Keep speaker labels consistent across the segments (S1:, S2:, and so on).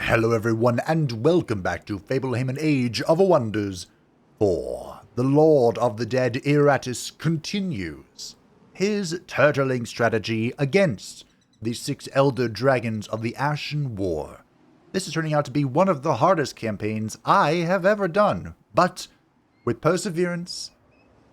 S1: Hello everyone, and welcome back to Fablehaven Age of Wonders 4. The Lord of the Dead Iratus continues his turtling strategy against the 6 Elder Dragons of the Ashen War. This is turning out to be one of the hardest campaigns I have ever done, but with perseverance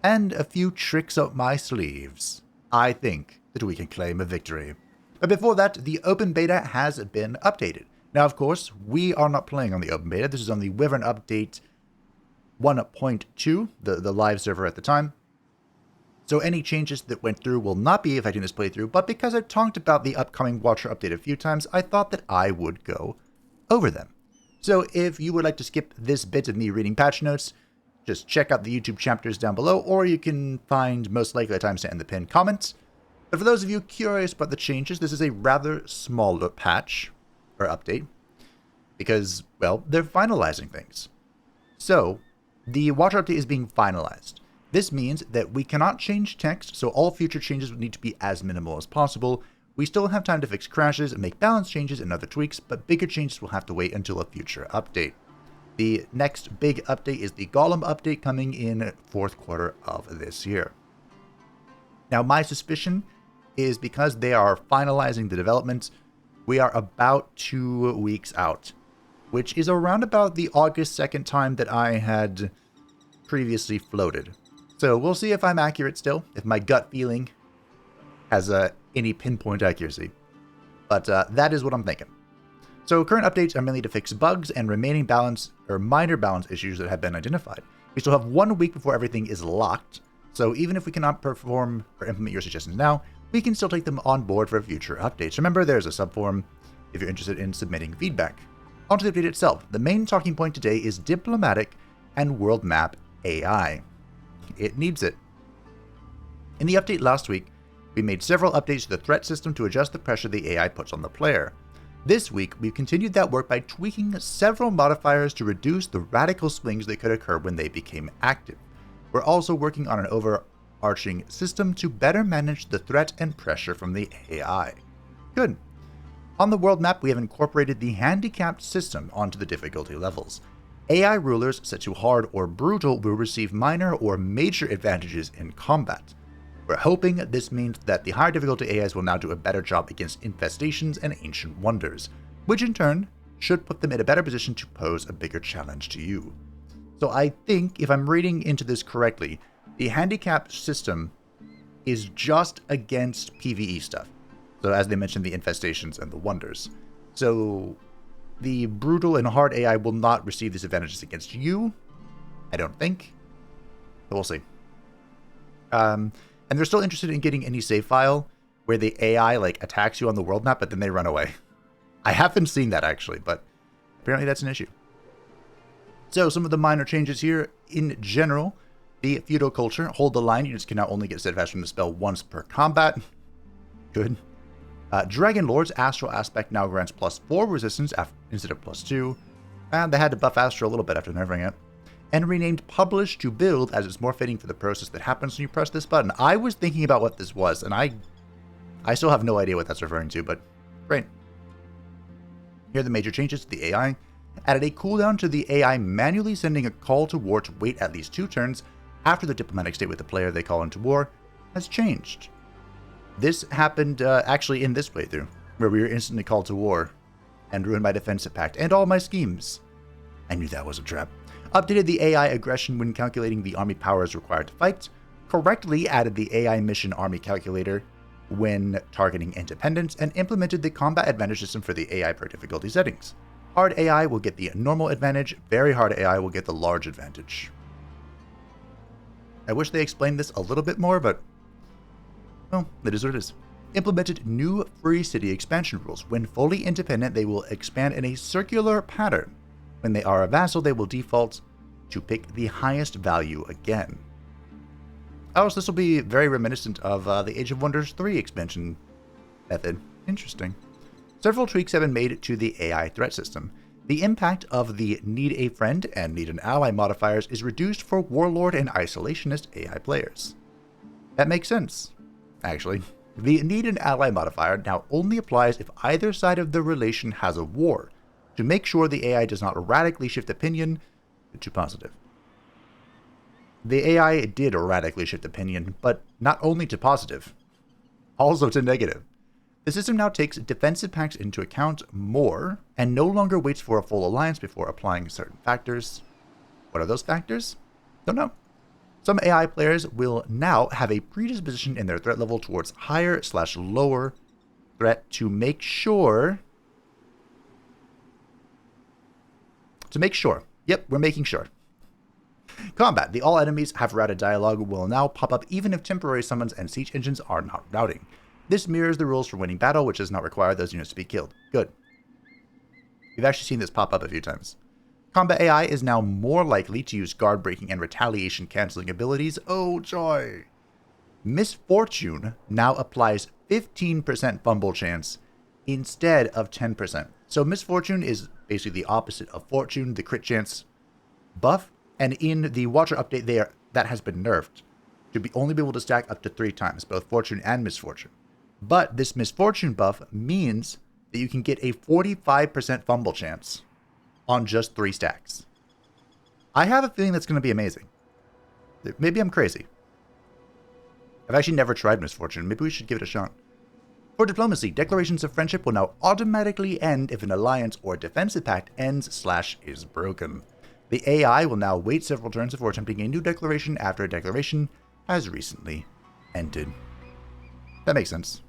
S1: and a few tricks up my sleeves, I think that we can claim a victory. But before that, the open beta has been updated. Now, of course, we are not playing on the open beta. This is on the Wyvern update 1.2, the live server at the time. So any changes that went through will not be affecting this playthrough, but because I've talked about the upcoming Watcher update a few times, I thought that I would go over them. So if you would like to skip this bit of me reading patch notes, just check out the YouTube chapters down below, or you can find most likely a timestamp in the pinned comments. But for those of you curious about the changes, this is a rather small patch, or update, because, well, they're finalizing things. So, the Watcher update is being finalized. This means that we cannot change text, so all future changes would need to be as minimal as possible. We still have time to fix crashes and make balance changes and other tweaks, but bigger changes will have to wait until a future update. The next big update is the Golem update coming in 4th quarter of this year. Now, my suspicion is because they are finalizing the development, we are about 2 weeks out, which is around about the August 2nd time that I had previously floated. So we'll see if I'm accurate still, if my gut feeling has any pinpoint accuracy. But that is what I'm thinking. So current updates are mainly to fix bugs and remaining balance or minor balance issues that have been identified. We still have 1 week before everything is locked, so even if we cannot perform or implement your suggestions now, we can still take them on board for future updates. Remember, there's a subforum if you're interested in submitting feedback. On to the update itself. The main talking point today is diplomatic and world map AI. It needs it. In the update last week, we made several updates to the threat system to adjust the pressure the AI puts on the player. This week, we've continued that work by tweaking several modifiers to reduce the radical swings that could occur when they became active. We're also working on an overarching system to better manage the threat and pressure from the AI. Good. On the world map, we have incorporated the handicapped system onto the difficulty levels. AI rulers set to hard or brutal will receive minor or major advantages in combat. We're hoping this means that the higher difficulty AIs will now do a better job against infestations and ancient wonders, which in turn should put them in a better position to pose a bigger challenge to you. So I think, if I'm reading into this correctly, the handicap system is just against PvE stuff. So as they mentioned, the infestations and the wonders. So the brutal and hard AI will not receive these advantages against you, I don't think. But we'll see. And they're still interested in getting any save file where the AI attacks you on the world map, but then they run away. I haven't seen that actually, but apparently that's an issue. So some of the minor changes here. In general, the feudal culture, hold the line units can now only get steadfast from the spell once per combat. Good. Dragon Lord's Astral Aspect now grants +4 resistance instead of +2. And they had to buff Astral a little bit after nerfing it. And renamed Publish to Build, as it's more fitting for the process that happens when you press this button. I was thinking about what this was, and I still have no idea what that's referring to, but great. Here are the major changes to the AI. Added a cooldown to the AI manually sending a call to war to wait at least 2 turns after the diplomatic state with the player they call into war has changed. This happened actually in this playthrough, where we were instantly called to war and ruined my defensive pact and all my schemes. I knew that was a trap. Updated the AI aggression when calculating the army powers required to fight. Correctly added the AI mission army calculator when targeting independence, and implemented the combat advantage system for the AI per difficulty settings. Hard AI will get the normal advantage, very hard AI will get the large advantage. I wish they explained this a little bit more, but well, it is what it is. Implemented new Free City expansion rules. When fully independent, they will expand in a circular pattern. When they are a vassal, they will default to pick the highest value again. Oh, so this will be very reminiscent of the Age of Wonders 3 expansion method. Interesting. Several tweaks have been made to the AI threat system. The impact of the Need a Friend and Need an Ally modifiers is reduced for Warlord and Isolationist AI players. That makes sense, actually. The Need an Ally modifier now only applies if either side of the relation has a war, to make sure the AI does not radically shift opinion to positive. The AI did radically shift opinion, but not only to positive, also to negative. The system now takes defensive pacts into account more, and no longer waits for a full alliance before applying certain factors. What are those factors? Don't know. Some AI players will now have a predisposition in their threat level towards higher/lower threat to make sure. Yep, we're making sure. Combat. The all enemies have routed dialogue will now pop up even if temporary summons and siege engines are not routing. This mirrors the rules for winning battle, which does not require those units to be killed. Good. We've actually seen this pop up a few times. Combat AI is now more likely to use guard breaking and retaliation cancelling abilities. Oh joy! Misfortune now applies 15% fumble chance instead of 10%. So Misfortune is basically the opposite of Fortune, the crit chance buff. And in the Watcher update there, that has been nerfed to only be able to stack up to 3 times, both Fortune and Misfortune. But this Misfortune buff means that you can get a 45% fumble chance on just 3 stacks. I have a feeling that's going to be amazing. Maybe I'm crazy. I've actually never tried Misfortune. Maybe we should give it a shot. For diplomacy, declarations of friendship will now automatically end if an alliance or defensive pact ends/is broken. The AI will now wait several turns before attempting a new declaration after a declaration has recently ended. That makes sense.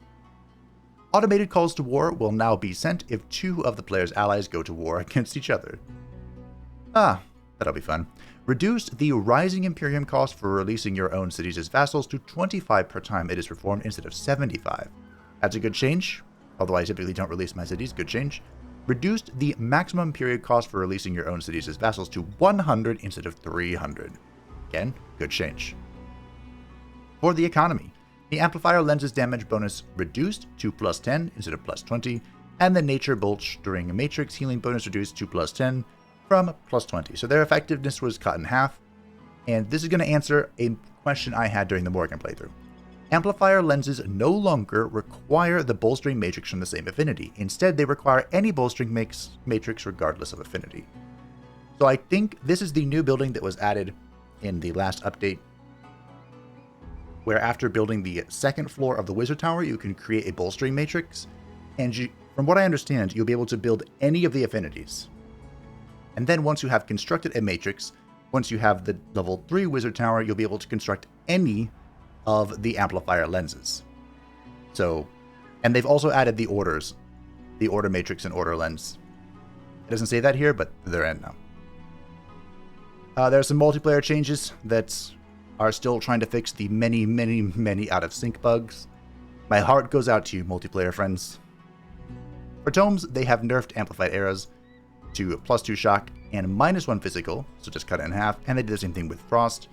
S1: Automated calls to war will now be sent if 2 of the player's allies go to war against each other. That'll be fun. Reduced the rising Imperium cost for releasing your own cities as vassals to 25 per time it is performed instead of 75. That's a good change, although I typically don't release my cities. Good change. Reduced the maximum period cost for releasing your own cities as vassals to 100 instead of 300. Again, good change. For the economy, the amplifier lenses damage bonus reduced to +10 instead of +20, and the nature bolstering matrix healing bonus reduced to +10 from +20. So their effectiveness was cut in half, and this is going to answer a question I had during the Morgan playthrough. Amplifier lenses no longer require the bolstering matrix from the same affinity. Instead, they require any bolstering matrix regardless of affinity. So I think this is the new building that was added in the last update, where after building the second floor of the Wizard Tower, you can create a bolstering matrix. And from what I understand, you'll be able to build any of the affinities. And then once you have constructed a matrix, once you have the level 3 Wizard Tower, you'll be able to construct any of the amplifier lenses. So, and they've also added the orders, the order matrix and order lens. It doesn't say that here, but they're in now. There are some multiplayer changes that are still trying to fix the many out of sync bugs. My heart goes out to you, multiplayer friends. For tomes, they have nerfed amplified arrows to +2 shock and -1 physical, so just cut it in half, and they did the same thing with frost.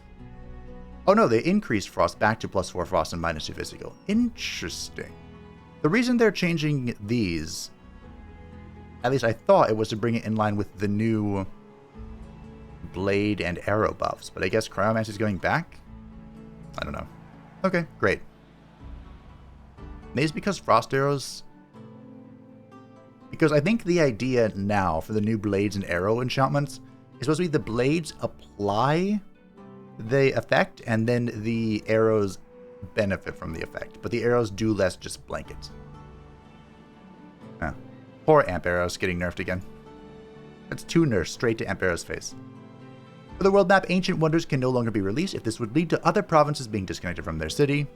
S1: Oh no, they increased frost back to +4 frost and -2 physical. Interesting. The reason they're changing these, at least I thought it was to bring it in line with the new blade and arrow buffs, but I guess Cryomancy is going back? I don't know. Okay, great. Maybe it's because frost arrows... Because I think the idea now for the new blades and arrow enchantments is supposed to be the blades apply the effect, and then the arrows benefit from the effect. But the arrows do less just blanket. Poor Amp Arrows getting nerfed again. That's 2 nerfs straight to Amp Arrow's face. For the world map, Ancient Wonders can no longer be released if this would lead to other provinces being disconnected from their city.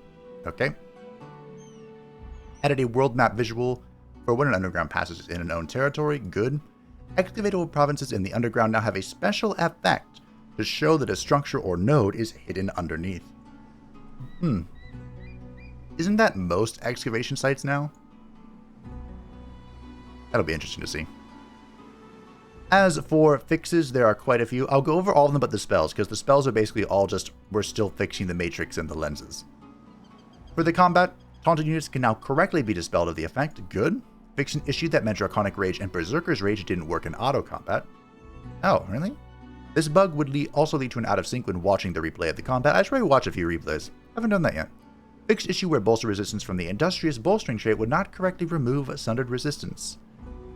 S1: Okay. Added a world map visual for when an underground passes in an own territory. Good. Excavatable provinces in the underground now have a special effect to show that a structure or node is hidden underneath. Isn't that most excavation sites now? That'll be interesting to see. As for fixes, there are quite a few. I'll go over all of them but the spells, because the spells are basically all just, we're still fixing the matrix and the lenses. For the combat, taunted units can now correctly be dispelled of the effect. Good. Fix an issue that meant Draconic Rage and Berserker's Rage didn't work in auto combat. Oh, really? This bug would also lead to an out of sync when watching the replay of the combat. I should probably watch a few replays. Haven't done that yet. Fixed issue where bolster resistance from the Industrious Bolstering trait would not correctly remove Sundered Resistance.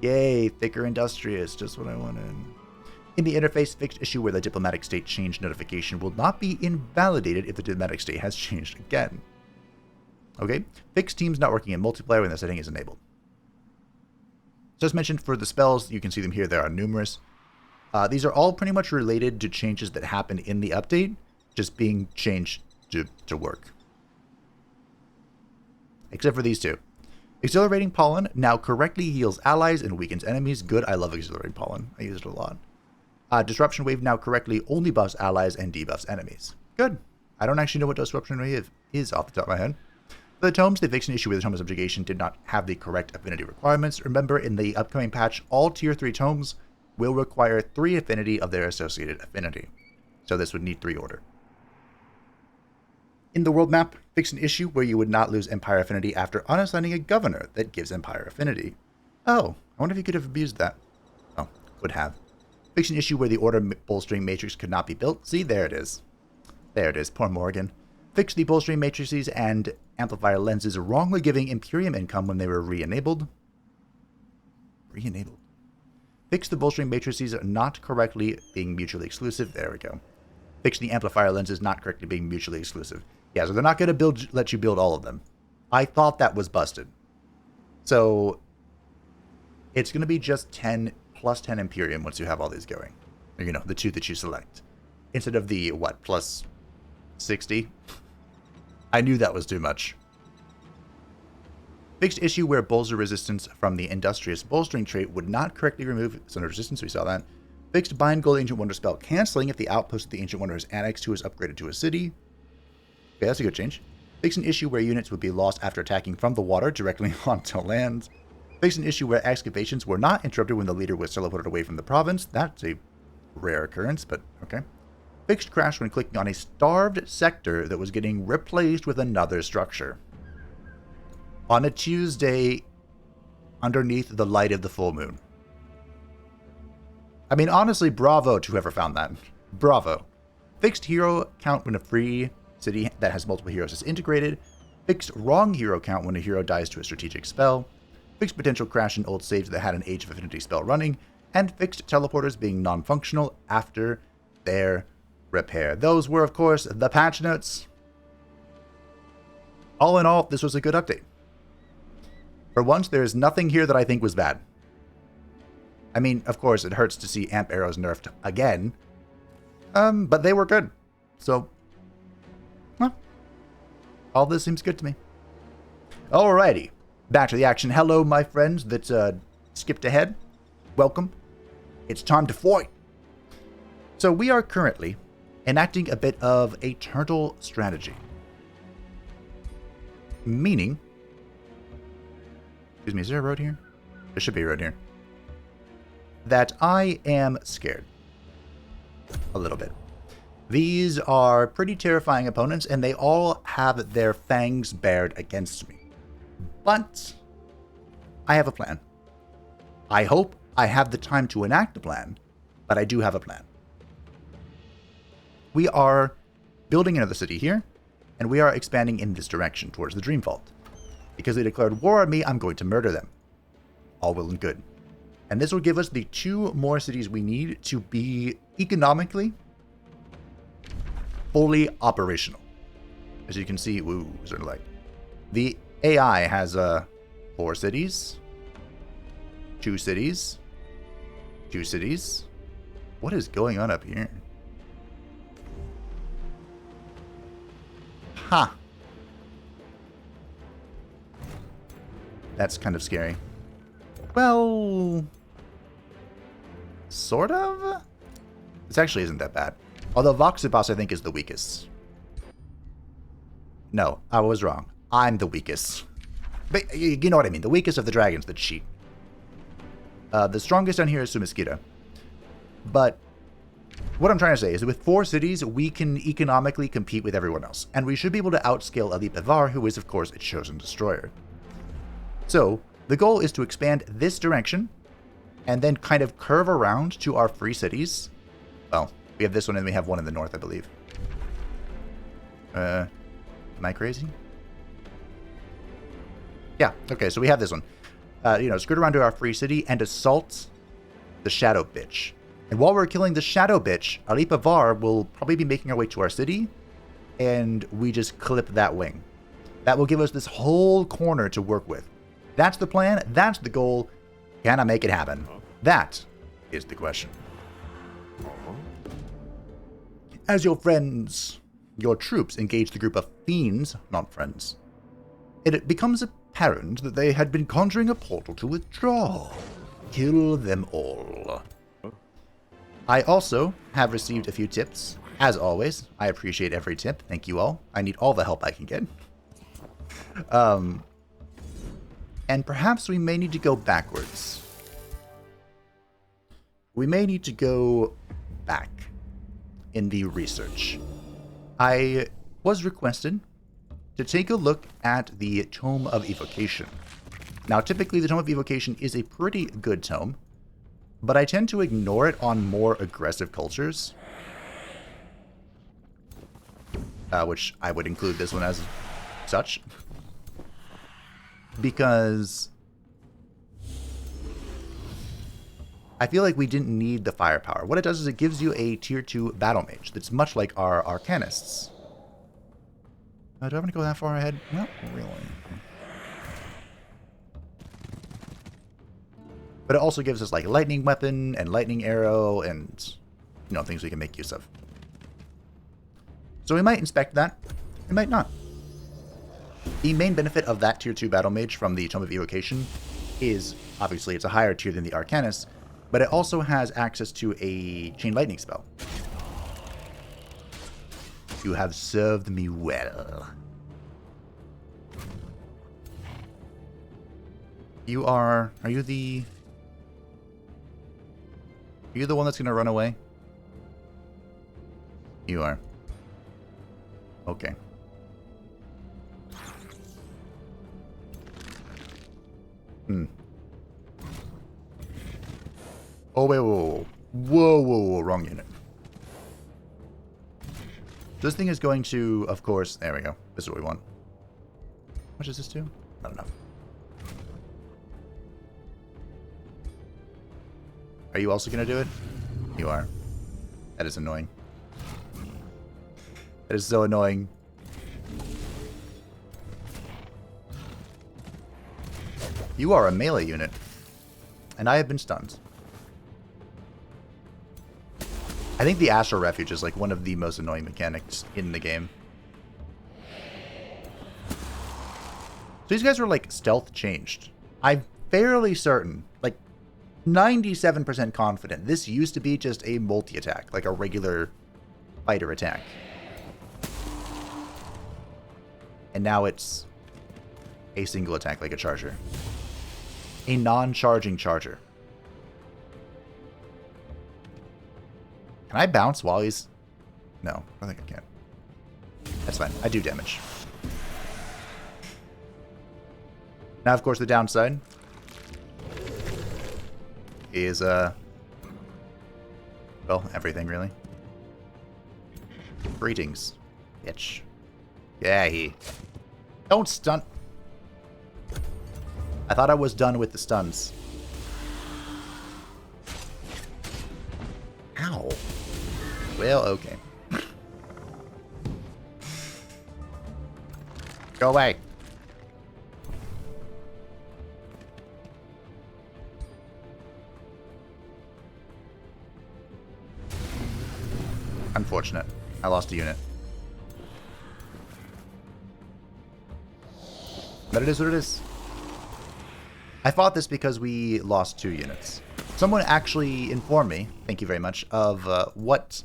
S1: Yay, thicker industrious, just what I wanted. In the interface, fixed issue where the diplomatic state change notification will not be invalidated if the diplomatic state has changed again. Okay, fixed teams not working in multiplayer when the setting is enabled. So as mentioned, for the spells, you can see them here, there are numerous. These are all pretty much related to changes that happened in the update, just being changed to work. Except for these two. Exhilarating Pollen now correctly heals allies and weakens enemies. Good, I love Exhilarating Pollen. I use it a lot. Disruption Wave now correctly only buffs allies and debuffs enemies. Good. I don't actually know what Disruption Wave is off the top of my head. For the tomes, they fixed an issue where the Tome of Subjugation did not have the correct affinity requirements. Remember, in the upcoming patch, all Tier 3 tomes will require 3 affinity of their associated affinity. So this would need 3 order. In the world map, fixed an issue where you would not lose Empire affinity after unassigning a governor that gives Empire affinity. Oh, I wonder if you could have abused that. Oh, would have. Fixed an issue where the order bolstering matrix could not be built. See, there it is. There it is, poor Morgan. Fixed the bolstering matrices and amplifier lenses, wrongly giving Imperium income when they were re-enabled. Re-enabled. Fixed the bolstering matrices not correctly being mutually exclusive. There we go. Fixed the amplifier lenses not correctly being mutually exclusive. Yeah, so they're not going to let you build all of them. I thought that was busted. So it's going to be just 10 plus 10 Imperium once you have all these going. Or, you know, the 2 that you select. Instead of the, what, plus 60? I knew that was too much. Fixed issue where bolster resistance from the Industrious Bolstering trait would not correctly remove Sun resistance. We saw that. Fixed Bind Gold Ancient Wonder spell canceling if the outpost of the Ancient Wonder is annexed to is upgraded to a city. Okay, that's a good change. Fixed an issue where units would be lost after attacking from the water directly onto land. Fixed an issue where excavations were not interrupted when the leader was teleported away from the province. That's a rare occurrence, but okay. Fixed crash when clicking on a starved sector that was getting replaced with another structure. On a Tuesday, underneath the light of the full moon. I mean, honestly, bravo to whoever found that. Bravo. Fixed hero count when a free city that has multiple heroes is integrated. Fixed wrong hero count when a hero dies to a strategic spell. Fixed potential crash in old saves that had an Age of Affinity spell running. And fixed teleporters being non-functional after their repair. Those were, of course, the patch notes. All in all, this was a good update. For once, there is nothing here that I think was bad. I mean, of course, it hurts to see amp arrows nerfed again. But they were good. So, well, all this seems good to me. Alrighty. Back to the action. Hello, my friends that skipped ahead. Welcome. It's time to fight. So we are currently enacting a bit of a turtle strategy. Meaning, excuse me, is there a road here? There should be a road here. That I am scared. A little bit. These are pretty terrifying opponents, and they all have their fangs bared against me. But I have a plan. I hope I have the time to enact the plan, but I do have a plan. We are building another city here, and we are expanding in this direction towards the Dreamvault. Because they declared war on me, I'm going to murder them. All well and good. And this will give us the 2 more cities we need to be economically fully operational. As you can see, sort of like the AI has 4 cities, 2 cities, 2 cities. What is going on up here? Huh. That's kind of scary. Well, sort of? This actually isn't that bad. Although Voxibos, I think, is the weakest. No, I was wrong. I'm the weakest. But you know what I mean. The weakest of the dragons that cheat. The strongest down here is Sumiskita. But what I'm trying to say is that with 4 cities, we can economically compete with everyone else. And we should be able to outscale Elite Bavar, who is, of course, a chosen destroyer. So, the goal is to expand this direction, and then kind of curve around to our free cities. Well, we have this one, and we have one in the north, I believe. Am I crazy? Yeah, okay, so we have this one. skirt around to our free city and assault the Shadow Bitch. And while we're killing the Shadow Bitch, Alipa Var will probably be making our way to our city, and we just clip that wing. That will give us this whole corner to work with. That's the plan. That's the goal. Can I make it happen? That is the question. As your troops engage the group of fiends, not friends, it becomes apparent that they had been conjuring a portal to withdraw. Kill them all. I also have received a few tips. As always, I appreciate every tip. Thank you all. I need all the help I can get. And perhaps we may need to go backwards. We may need to go back in the research. I was requested to take a look at the Tome of Evocation. Now, typically the Tome of Evocation is a pretty good tome, but I tend to ignore it on more aggressive cultures. Which I would include this one as such. Because I feel like we didn't need the firepower. What it does is it gives you a tier 2 battle mage that's much like our arcanists. Do I want to go that far ahead? Not really. But it also gives us like lightning weapon and lightning arrow and, things we can make use of. So we might inspect that. We might not. The main benefit of that tier 2 battle mage from the Tome of Evocation is, obviously, it's a higher tier than the Arcanist, but it also has access to a Chain Lightning spell. You have served me well. Are you the one that's going to run away? You are. Okay. Oh, wait, whoa, wrong unit. This thing is going to, of course, there we go. This is what we want. How much does this do? Not enough. Are you also going to do it? You are. That is annoying. That is so annoying. You are a melee unit. And I have been stunned. I think the Astral Refuge is like one of the most annoying mechanics in the game. So these guys were like stealth changed. I'm fairly certain, like 97% confident, this used to be just a multi-attack, like a regular fighter attack. And now it's a single attack like a charger. A non-charging charger. Can I bounce while he's... No, I think I can. That's fine. I do damage. Now, of course, the downside is, well, everything, really. Greetings, bitch. Yeah, Don't stun... I thought I was done with the stuns. Ow. Well, okay. Go away. Unfortunate. I lost a unit. But it is what it is. I fought this because we lost 2 units. Someone actually informed me, thank you very much, of what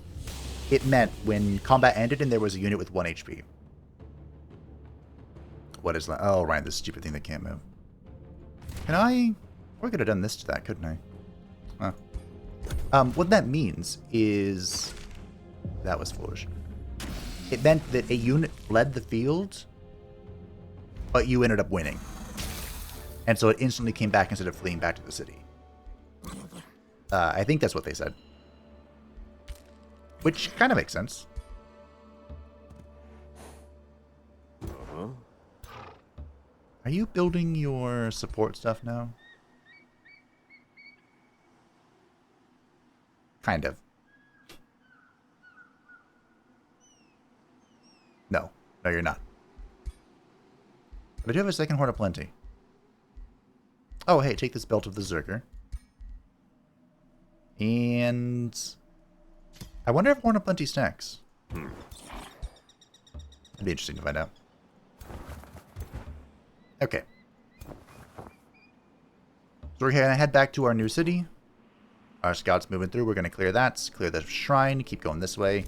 S1: it meant when combat ended and there was a unit with 1 HP. What is that? Oh, right, this stupid thing that can't move. Can I... I could have done this to that, couldn't I? Huh. What that means is... That was foolish. It meant that a unit fled the field, but you ended up winning. And so it instantly came back instead of fleeing back to the city. I think that's what they said. Which kind of makes sense. Are you building your support stuff now? Kind of. No. No, you're not. But I do have a second Horn of Plenty. Oh, hey, take this Belt of the Zerker. And... I wonder if Horn of Plenty stacks. It'd be interesting to find out. Okay. So we're going to head back to our new city. Our scouts moving through. We're going to clear that. Clear the shrine. Keep going this way.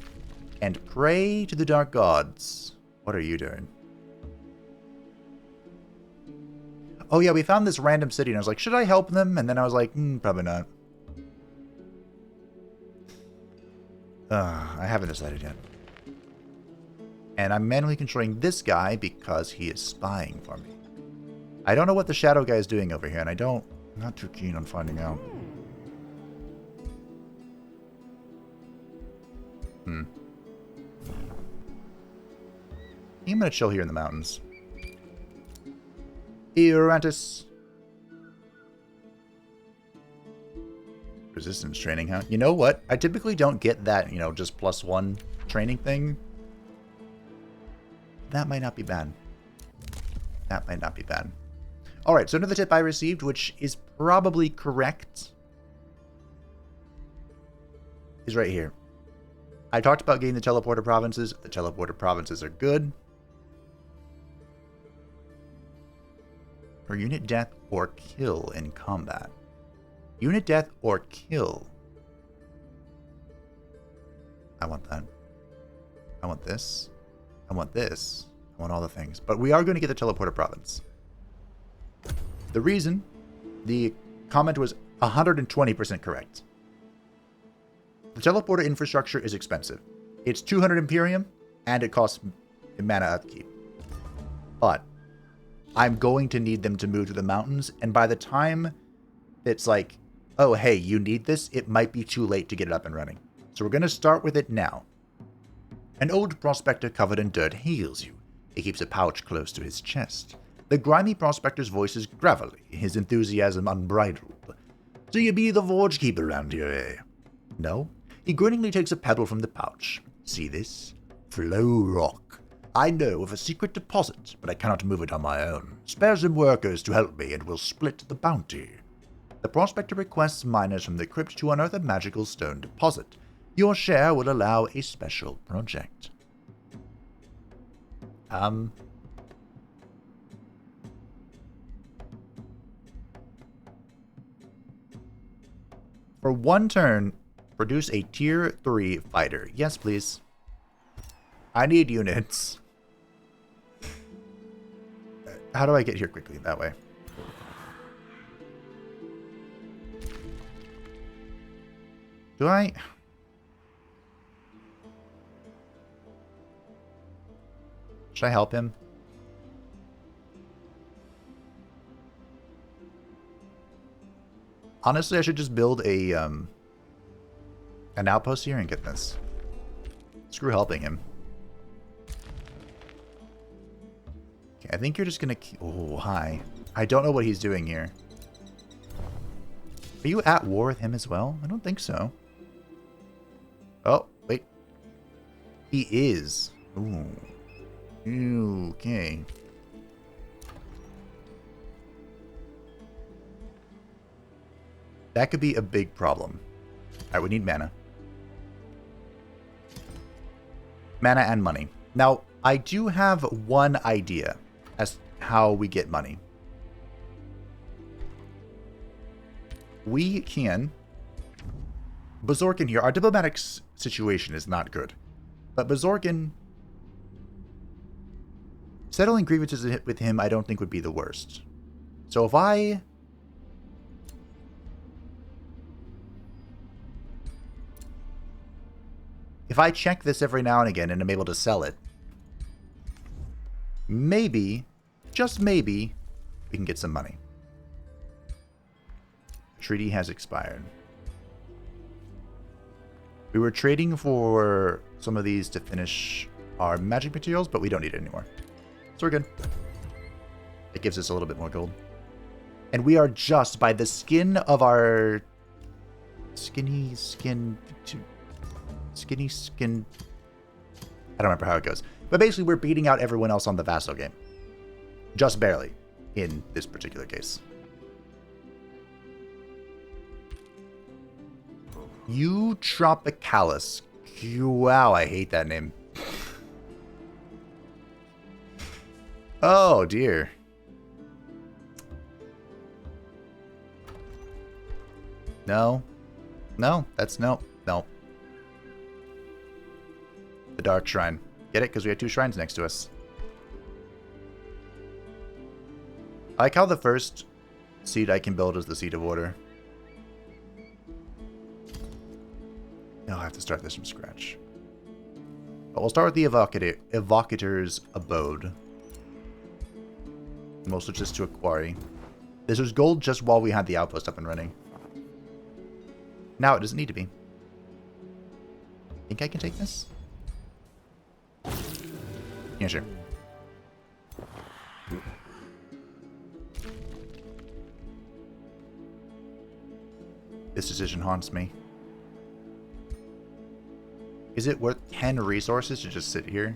S1: And pray to the dark gods. What are you doing? Oh yeah, we found this random city and I was like, should I help them? And then I was like, probably not. I haven't decided yet. And I'm manually controlling this guy because he is spying for me. I don't know what the shadow guy is doing over here, and I'm not too keen on finding out. I'm gonna chill here in the mountains. Erantis. Resistance training, huh? You know what? I typically don't get that, just +1 training thing. That might not be bad. That might not be bad. Alright, so another tip I received, which is probably correct, is right here. I talked about getting the teleporter provinces. The teleporter provinces are good. For unit death or kill in combat. Unit death or kill. I want that. I want this. I want this. I want all the things. But we are going to get the teleporter province. The reason, the comment was 120% correct. The teleporter infrastructure is expensive. It's 200 Imperium, and it costs mana upkeep. But I'm going to need them to move to the mountains, and by the time it's like, oh, hey, you need this, it might be too late to get it up and running. So we're going to start with it now. An old prospector covered in dirt hails you. He keeps a pouch close to his chest. The grimy prospector's voice is gravelly, his enthusiasm unbridled. So you be the forge keeper around here, eh? No? He grinningly takes a pebble from the pouch. See this? Flow rock. I know of a secret deposit, but I cannot move it on my own. Spare some workers to help me, and we'll split the bounty. The prospector requests miners from the crypt to unearth a magical stone deposit. Your share will allow a special project. For one turn, produce a tier 3 fighter. Yes, please. I need units. How do I get here quickly? That way. Do I? Should I help him? Honestly, I should just build a an outpost here and get this. Screw helping him. Okay, I think you're just gonna... Oh, hi. I don't know what he's doing here. Are you at war with him as well? I don't think so. Oh, wait. He is. Ooh. Okay. That could be a big problem. Alright, we need mana. Mana and money. Now, I do have one idea as how we get money. We can... Bazorkin here. Our diplomatic situation is not good. But Bazorkin... Settling grievances with him, I don't think would be the worst. So if I... If I check this every now and again and I'm able to sell it, maybe, just maybe, we can get some money. Treaty has expired. We were trading for some of these to finish our magic materials, but we don't need it anymore. So we're good. It gives us a little bit more gold. And we are just, by the skin of our Skinny skin... Skinny skin... I don't remember how it goes. But basically, we're beating out everyone else on the Vassal game. Just barely, in this particular case. Eutropicalis. Wow, I hate that name. Oh, dear. No. No, that's no. No. The Dark Shrine. Get it? Because we have 2 shrines next to us. I like how the first seed I can build is the Seed of Order. I'll have to start this from scratch. But we'll start with the Evocator's Abode. And we'll switch this to a quarry. This was gold just while we had the outpost up and running. Now it doesn't need to be. Think I can take this? Yeah, sure. This decision haunts me. Is it worth 10 resources to just sit here,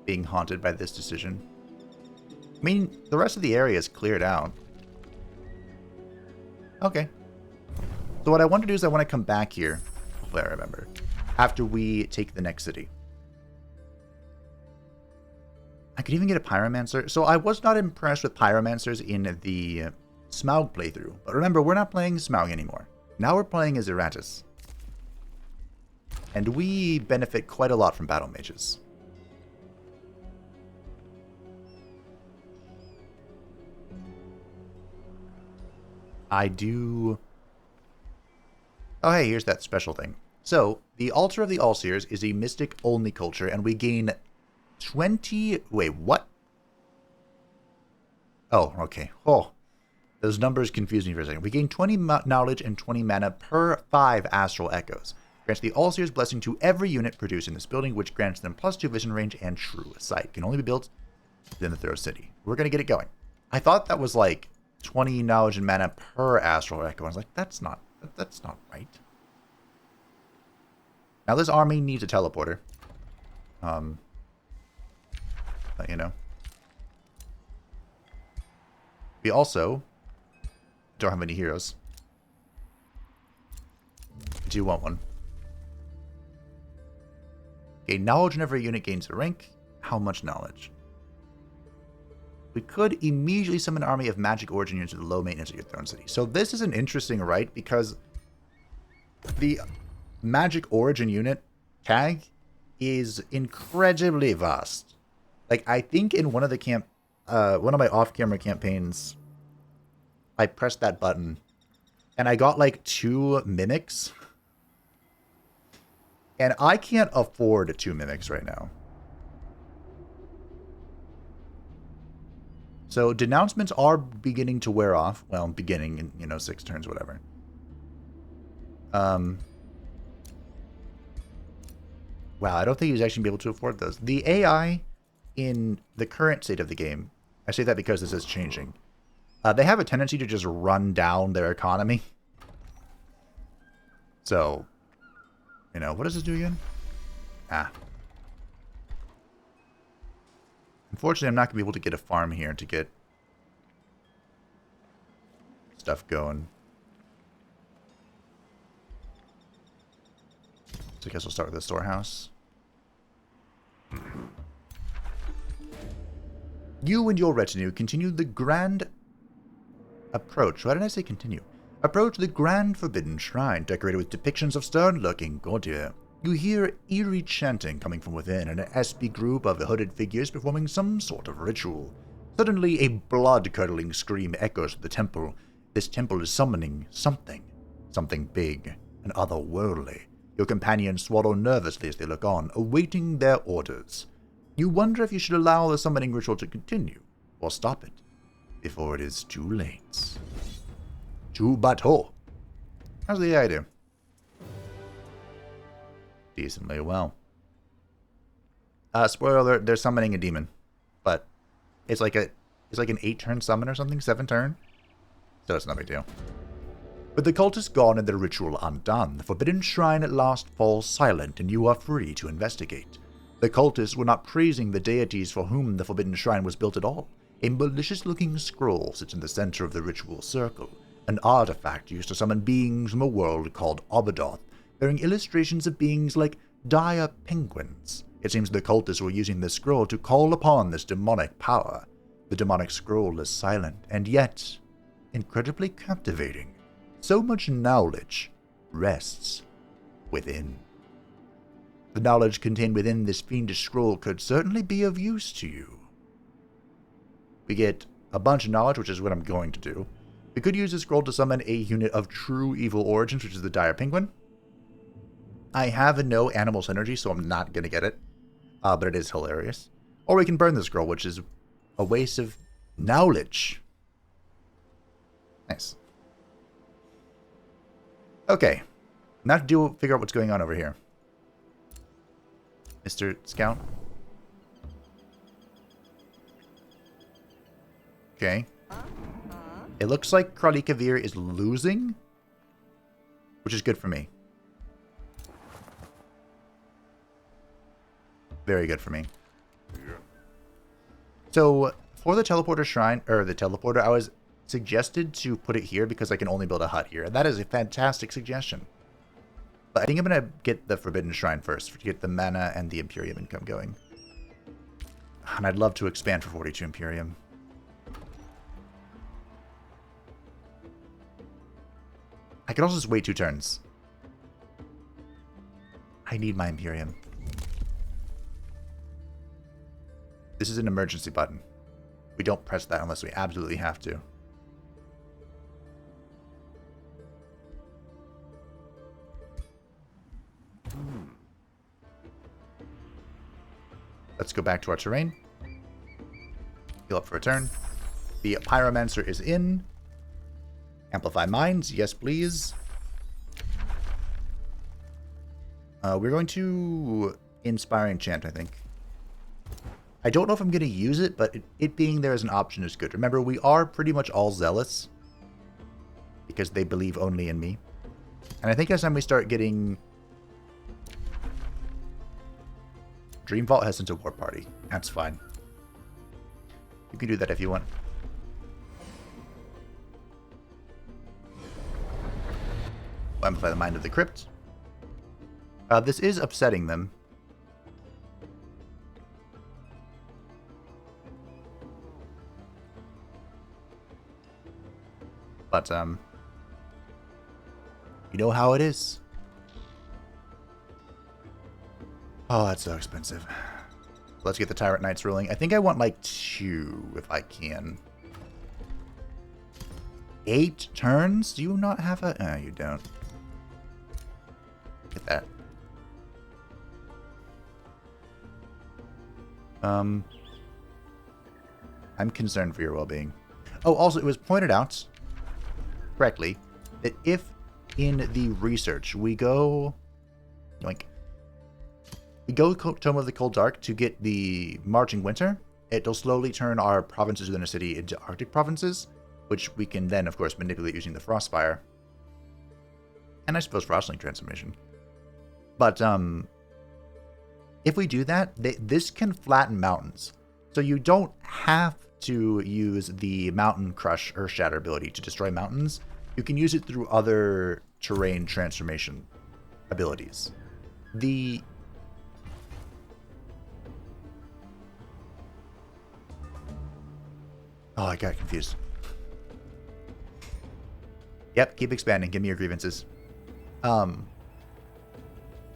S1: being haunted by this decision? I mean, the rest of the area is cleared out. Okay. So what I want to do is I want to come back here, hopefully I remember, after we take the next city. I could even get a Pyromancer. So I was not impressed with Pyromancers in the Smaug playthrough. But remember, we're not playing Smaug anymore. Now we're playing as Eratus. And we benefit quite a lot from Battle Mages. I do... Oh, hey, here's that special thing. So, the Altar of the Allseers is a mystic-only culture, and we gain 20... Wait, what? Oh, okay. Oh, those numbers confused me for a second. We gain 20 knowledge and 20 mana per 5 Astral Echoes. Grants the Allseer's blessing to every unit produced in this building, which grants them +2 vision range and true sight. Can only be built within the Throw City. We're going to get it going. I thought that was like 20 knowledge and mana per Astral Echo. I was like, that's not right. Now this army needs a teleporter. But, you know. We also don't have any heroes. I do want one. Okay, knowledge in every unit gains a rank. How much knowledge? We could immediately summon an army of magic origin units to the low maintenance of your throne city. So this is an interesting right because the magic origin unit tag is incredibly vast. Like, I think in one of the one of my off-camera campaigns, I pressed that button and I got like 2 mimics. And I can't afford 2 mimics right now. So denouncements are beginning to wear off. Well, beginning in, you know, 6 turns, whatever. Wow, I don't think he's actually be able to afford those. The AI in the current state of the game, I say that because this is changing. They have a tendency to just run down their economy. So, you know, what does this do again? Ah. Unfortunately, I'm not going to be able to get a farm here to get stuff going. So I guess we'll start with the storehouse. You and your retinue continue the grand approach. Why did I say continue? Approach the grand forbidden shrine, decorated with depictions of stern-lurking Gordia. You hear eerie chanting coming from within, and an SB group of hooded figures performing some sort of ritual. Suddenly, a blood-curdling scream echoes through the temple. This temple is summoning something. Something big and otherworldly. Your companions swallow nervously as they look on, awaiting their orders. You wonder if you should allow the summoning ritual to continue, or stop it, before it is too late. To bateau. How's the AI do? Decently well. Spoiler alert, they're summoning a demon. But it's like an 8-turn summon or something, 7-turn. So it's no big deal. With the cultist gone and their ritual undone, the Forbidden Shrine at last falls silent and you are free to investigate. The cultists were not praising the deities for whom the Forbidden Shrine was built at all. A malicious-looking scroll sits in the center of the ritual circle, an artifact used to summon beings from a world called Obadoth, bearing illustrations of beings like dire penguins. It seems the cultists were using this scroll to call upon this demonic power. The demonic scroll is silent, and yet incredibly captivating. So much knowledge rests within. The knowledge contained within this fiendish scroll could certainly be of use to you. We get a bunch of knowledge, which is what I'm going to do. We could use this scroll to summon a unit of true evil origins, which is the dire penguin. I have no animal synergy, so I'm not going to get it. But it is hilarious. Or we can burn the scroll, which is a waste of knowledge. Nice. Okay. Now to figure out what's going on over here. Mr. Scout. Okay. It looks like Kralikavir is losing, which is good for me. Very good for me. So, for the teleporter shrine, or the teleporter, I was suggested to put it here because I can only build a hut here. And that is a fantastic suggestion. But I think I'm going to get the Forbidden Shrine first to get the mana and the Imperium income going. And I'd love to expand for 42 Imperium. I could also just wait 2 turns. I need my Imperium. This is an emergency button. We don't press that unless we absolutely have to. Let's go back to our terrain. Heal up for a turn. The Pyromancer is in. Amplify Minds, yes please. We're going to Inspire Enchant, I think. I don't know if I'm going to use it, but it being there as an option is good. Remember, we are pretty much all zealous. Because they believe only in me. And I think as time we start getting... Dreamvault has sent a war party. That's fine. You can do that if you want. Amplify the Mind of the Crypt. This is upsetting them. But, you know how it is. Oh, that's so expensive. Let's get the Tyrant Knights rolling. I think I want like 2 if I can. 8 turns? Do you not have a... Oh, you don't. Get that. I'm concerned for your well-being. Oh, also, it was pointed out correctly that if in the research we go... Yoink. We go Tome of the Cold Dark to get the Marching Winter. It'll slowly turn our provinces within a city into Arctic provinces, which we can then, of course, manipulate using the Frostspire. And I suppose Frostlink Transformation. But, if we do that, this can flatten mountains. So you don't have to use the Mountain Crush Earth Shatter ability to destroy mountains. You can use it through other terrain transformation abilities. Oh, I got confused. Yep, keep expanding. Give me your grievances. The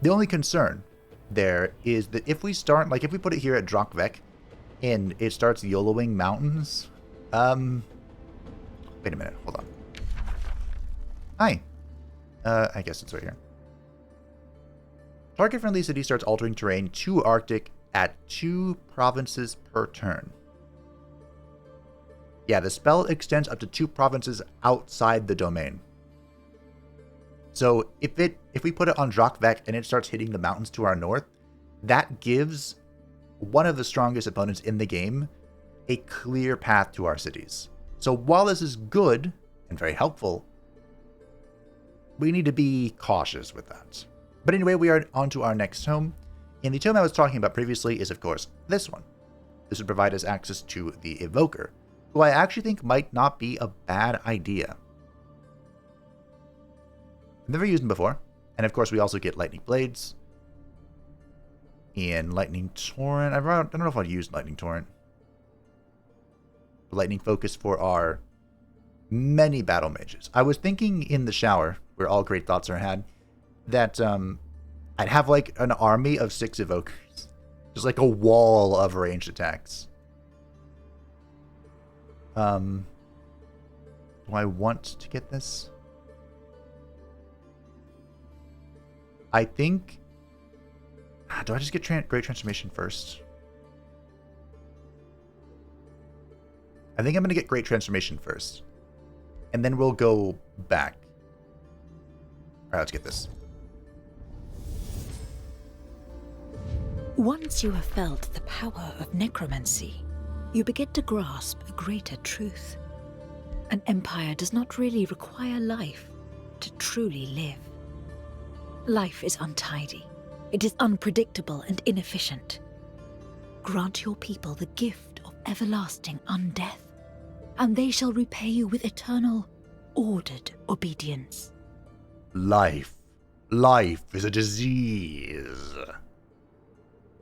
S1: only concern there is that if we start, like if we put it here at Dronkvek and it starts YOLOing mountains, wait a minute, hold on. Hi. I guess it's right here. Target-friendly city starts altering terrain to Arctic at 2 provinces per turn. Yeah, the spell extends up to 2 provinces outside the domain. So if we put it on Dronkvek and it starts hitting the mountains to our north, that gives one of the strongest opponents in the game a clear path to our cities. So while this is good and very helpful, we need to be cautious with that. But anyway, we are on to our next tome. And the tome I was talking about previously is, of course, this one. This would provide us access to the Evoker, who I actually think might not be a bad idea. I've never used him before. And of course, we also get Lightning Blades and Lightning Torrent. I don't know if I'll use Lightning Torrent. Lightning Focus for our many battle mages. I was thinking in the shower, where all great thoughts are had, that I'd have like an army of 6 Evokers. Just like a wall of ranged attacks. Do I want to get this? I think... Do I just get Great Transformation first? I think I'm going to get Great Transformation first. And then we'll go back. Alright, let's get this.
S2: Once you have felt the power of necromancy, you begin to grasp a greater truth. An empire does not really require life to truly live. Life is untidy. It is unpredictable and inefficient. Grant your people the gift of everlasting undeath, and they shall repay you with eternal, ordered obedience.
S1: Life. Life is a disease.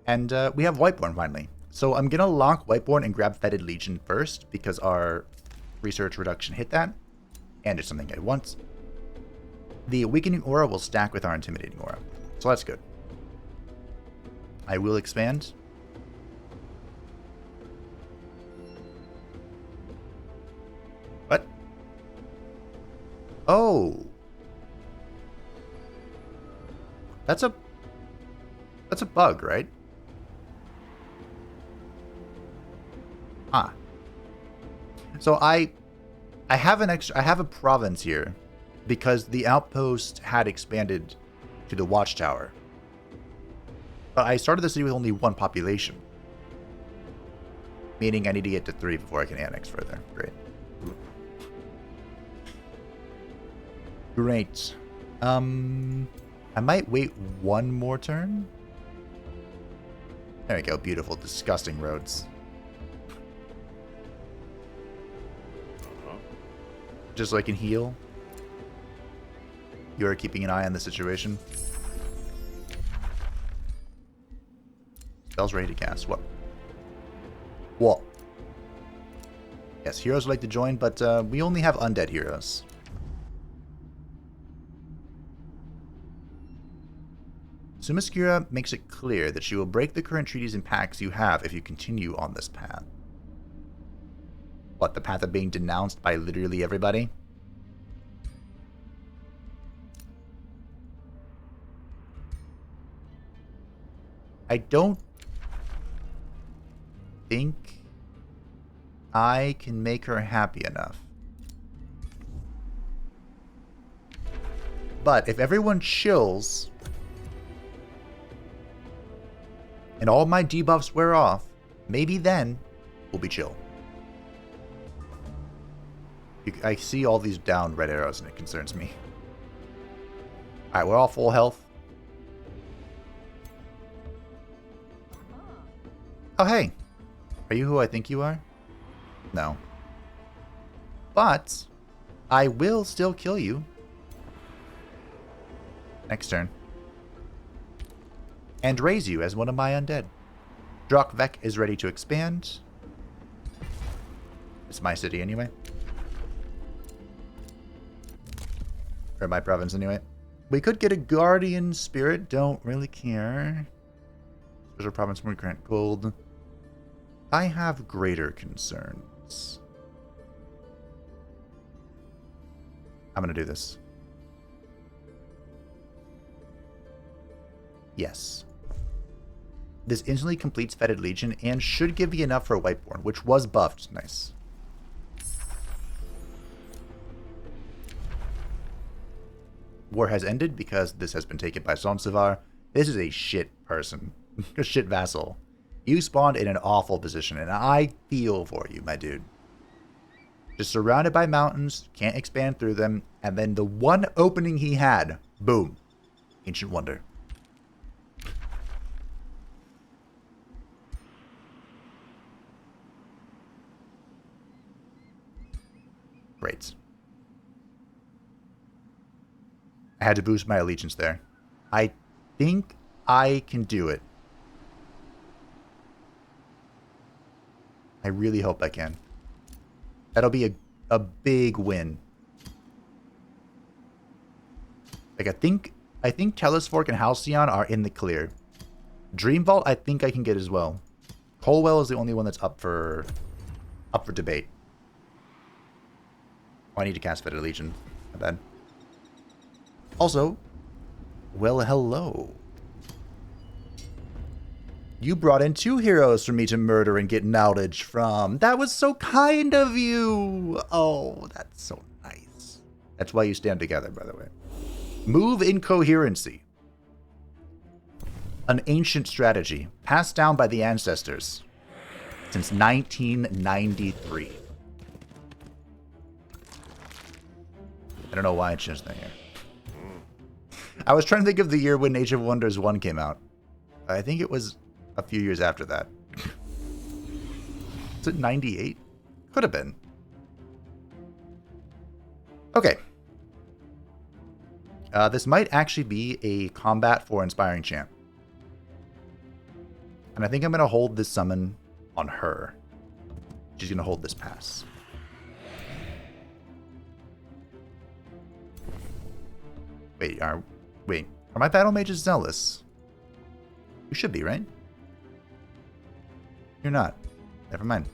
S1: And we have Whiteborn finally. So I'm going to lock Whiteborn and grab Fetid Legion first, because our research reduction hit that, and it's something I want. The Weakening Aura will stack with our Intimidating Aura, so that's good. I will expand. What? Oh. That's a bug, right? Ah. So I have a province here because the outpost had expanded to the watchtower. But I started the city with only 1 population. Meaning I need to get to 3 before I can annex further. Great. Great. I might wait 1 more turn. There we go. Beautiful, disgusting roads. Just so I can heal. You are keeping an eye on the situation. Spells ready to cast. What? What? Yes, heroes would like to join, but we only have undead heroes. Sumaskira makes it clear that she will break the current treaties and pacts you have if you continue on this path. What, the path of being denounced by literally everybody? I don't think I can make her happy enough. But if everyone chills and all my debuffs wear off, maybe then we'll be chill. I see all these down red arrows and it concerns me. Alright, we're all full health. Oh, hey. Are you who I think you are? No. But I will still kill you. Next turn. And raise you as one of my undead. Drakvek is ready to expand. It's my city anyway. Or my province anyway. We could get a Guardian Spirit. Don't really care. Special province more grant gold. I have greater concerns. I'm going to do this. Yes. This instantly completes Fetid Legion and should give me enough for Whiteborn, which was buffed. Nice. War has ended because this has been taken by Sonsivar. This is a shit person. A shit vassal. You spawned in an awful position, and I feel for you, my dude. Just surrounded by mountains, can't expand through them, and then the one opening he had, boom, Ancient Wonder. Great. I had to boost my allegiance there. I think I can do it. I really hope I can. That'll be a big win. Like, I think Telesfork and Halcyon are in the clear. Dreamvault, I think I can get as well. Colwell is the only one that's up for debate. Oh, I need to cast Fetid Legion. My bad. Also, well, hello. You brought in 2 heroes for me to murder and get knowledge from. That was so kind of you. Oh, that's so nice. That's why you stand together, by the way. Move incoherency. An ancient strategy passed down by the ancestors since 1993. I don't know why I changed that here. I was trying to think of the year when Age of Wonders 1 came out. I think it was a few years after that. Is it 98? Could have been. Okay. This might actually be a combat for Inspiring Champ. And I think I'm going to hold this summon on her. She's going to hold this pass. Wait, are my battle mages zealous? You should be, right? You're not. Never mind.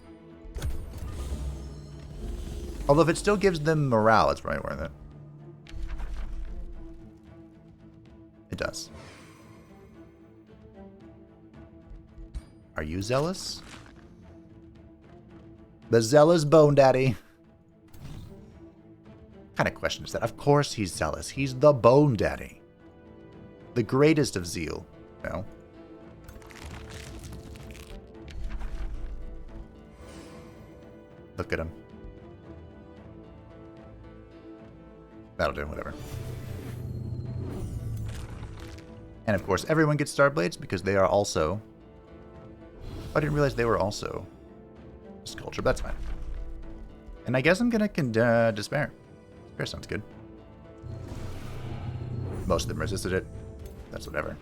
S1: Although if it still gives them morale, it's probably worth it. It does. Are you zealous? The zealous Bone Daddy. What kind of question is that? Of course he's zealous. He's the Bone Daddy. The greatest of zeal. No. Look at him. That'll do, whatever. And of course, everyone gets Starblades because they are also... I didn't realize they were also Sculpture, but that's fine. And I guess I'm gonna Despair. Despair sounds good. Most of them resisted it. That's whatever.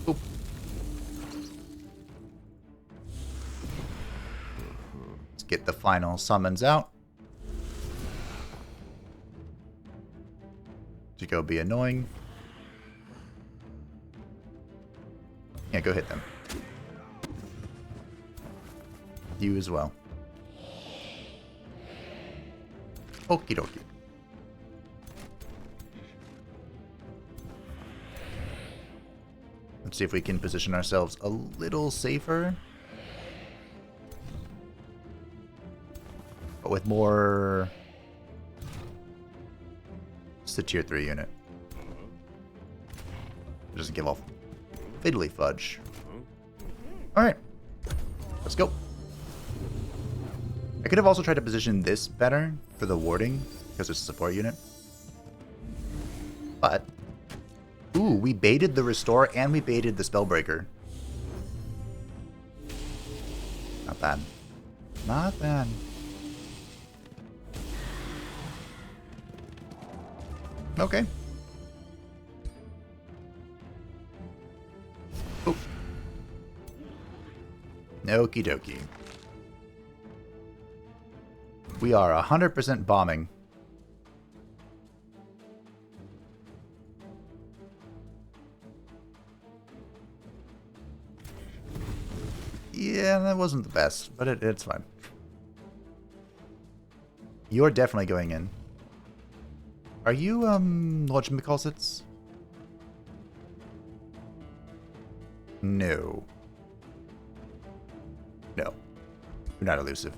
S1: Oop. Let's get the final summons out. To go be annoying. Yeah, go hit them. You as well. Okie dokie. Let's see if we can position ourselves a little safer. But with more... It's the tier 3 unit. It doesn't give off fiddly fudge. Alright. Let's go. I could have also tried to position this better for the warding, because it's a support unit. But... Ooh, we baited the Restore and we baited the Spellbreaker. Not bad. Not bad. Okay. Oh. Okie dokie. We are 100% bombing. Yeah, that wasn't the best, but it's fine. You're definitely going in. Are you, Lord McCallsits? No. No. You're not elusive.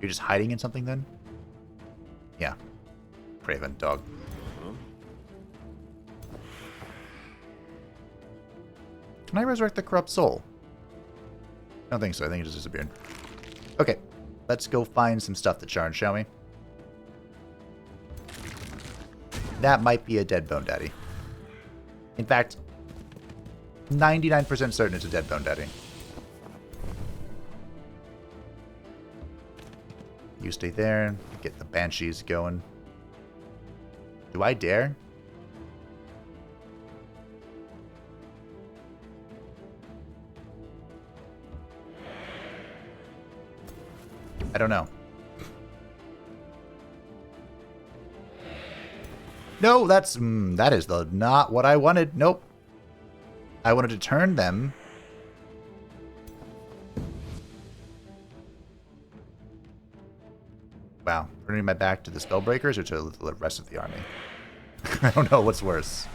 S1: You're just hiding in something then? Yeah. Craven, dog. Can I resurrect the corrupt soul? I don't think so. I think it just disappeared. Okay. Let's go find some stuff to charge, shall we? That might be a dead Bone Daddy. In fact, 99% certain it's a dead Bone Daddy. You stay there, get the Banshees going. Do I dare? I don't know. No, that is not what I wanted. Nope. I wanted to turn them. Wow. Turning my back to the Spellbreakers or to the rest of the army? I don't know what's worse.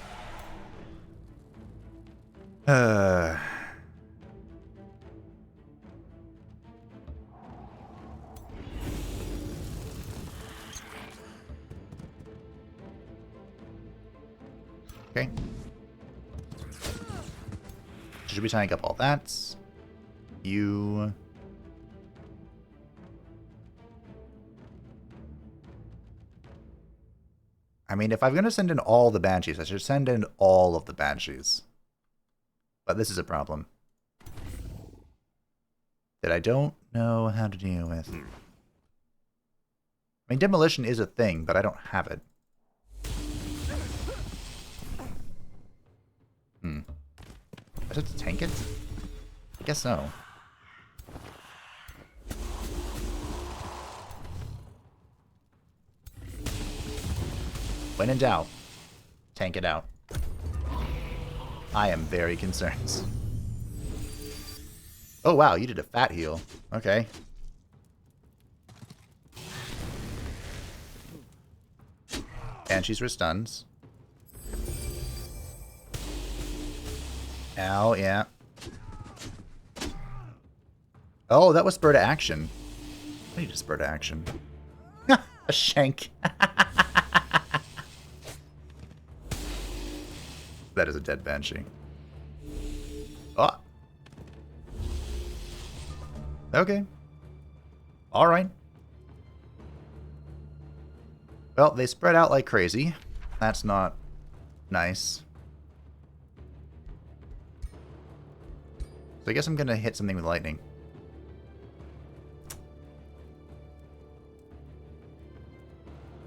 S1: Okay. Should be tying up all that. You... I mean, if I'm going to send in all the Banshees, I should send in all of the Banshees. But this is a problem that I don't know how to deal with. I mean, demolition is a thing, but I don't have it. I have to tank it? I guess so. When in doubt, tank it out. I am very concerned. Oh wow, you did a fat heal. Okay. Banshees for stuns. Ow, yeah. Oh, that was spur to action. I need a spur to action. A shank. That is a dead Banshee. Oh. Okay. Alright. Well, they spread out like crazy. That's not nice. So I guess I'm gonna hit something with lightning.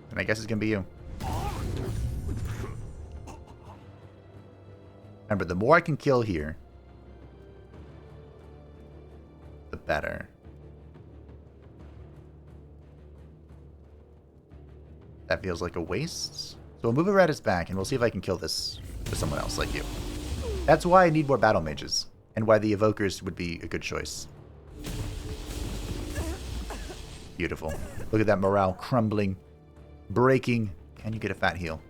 S1: And I guess it's gonna be you. Remember, the more I can kill here, the better. That feels like a waste. So we'll move it right at its back, and we'll see if I can kill this with someone else like you. That's why I need more battle mages, and why the evokers would be a good choice. Beautiful. Look at that morale crumbling, breaking. Can you get a fat heal?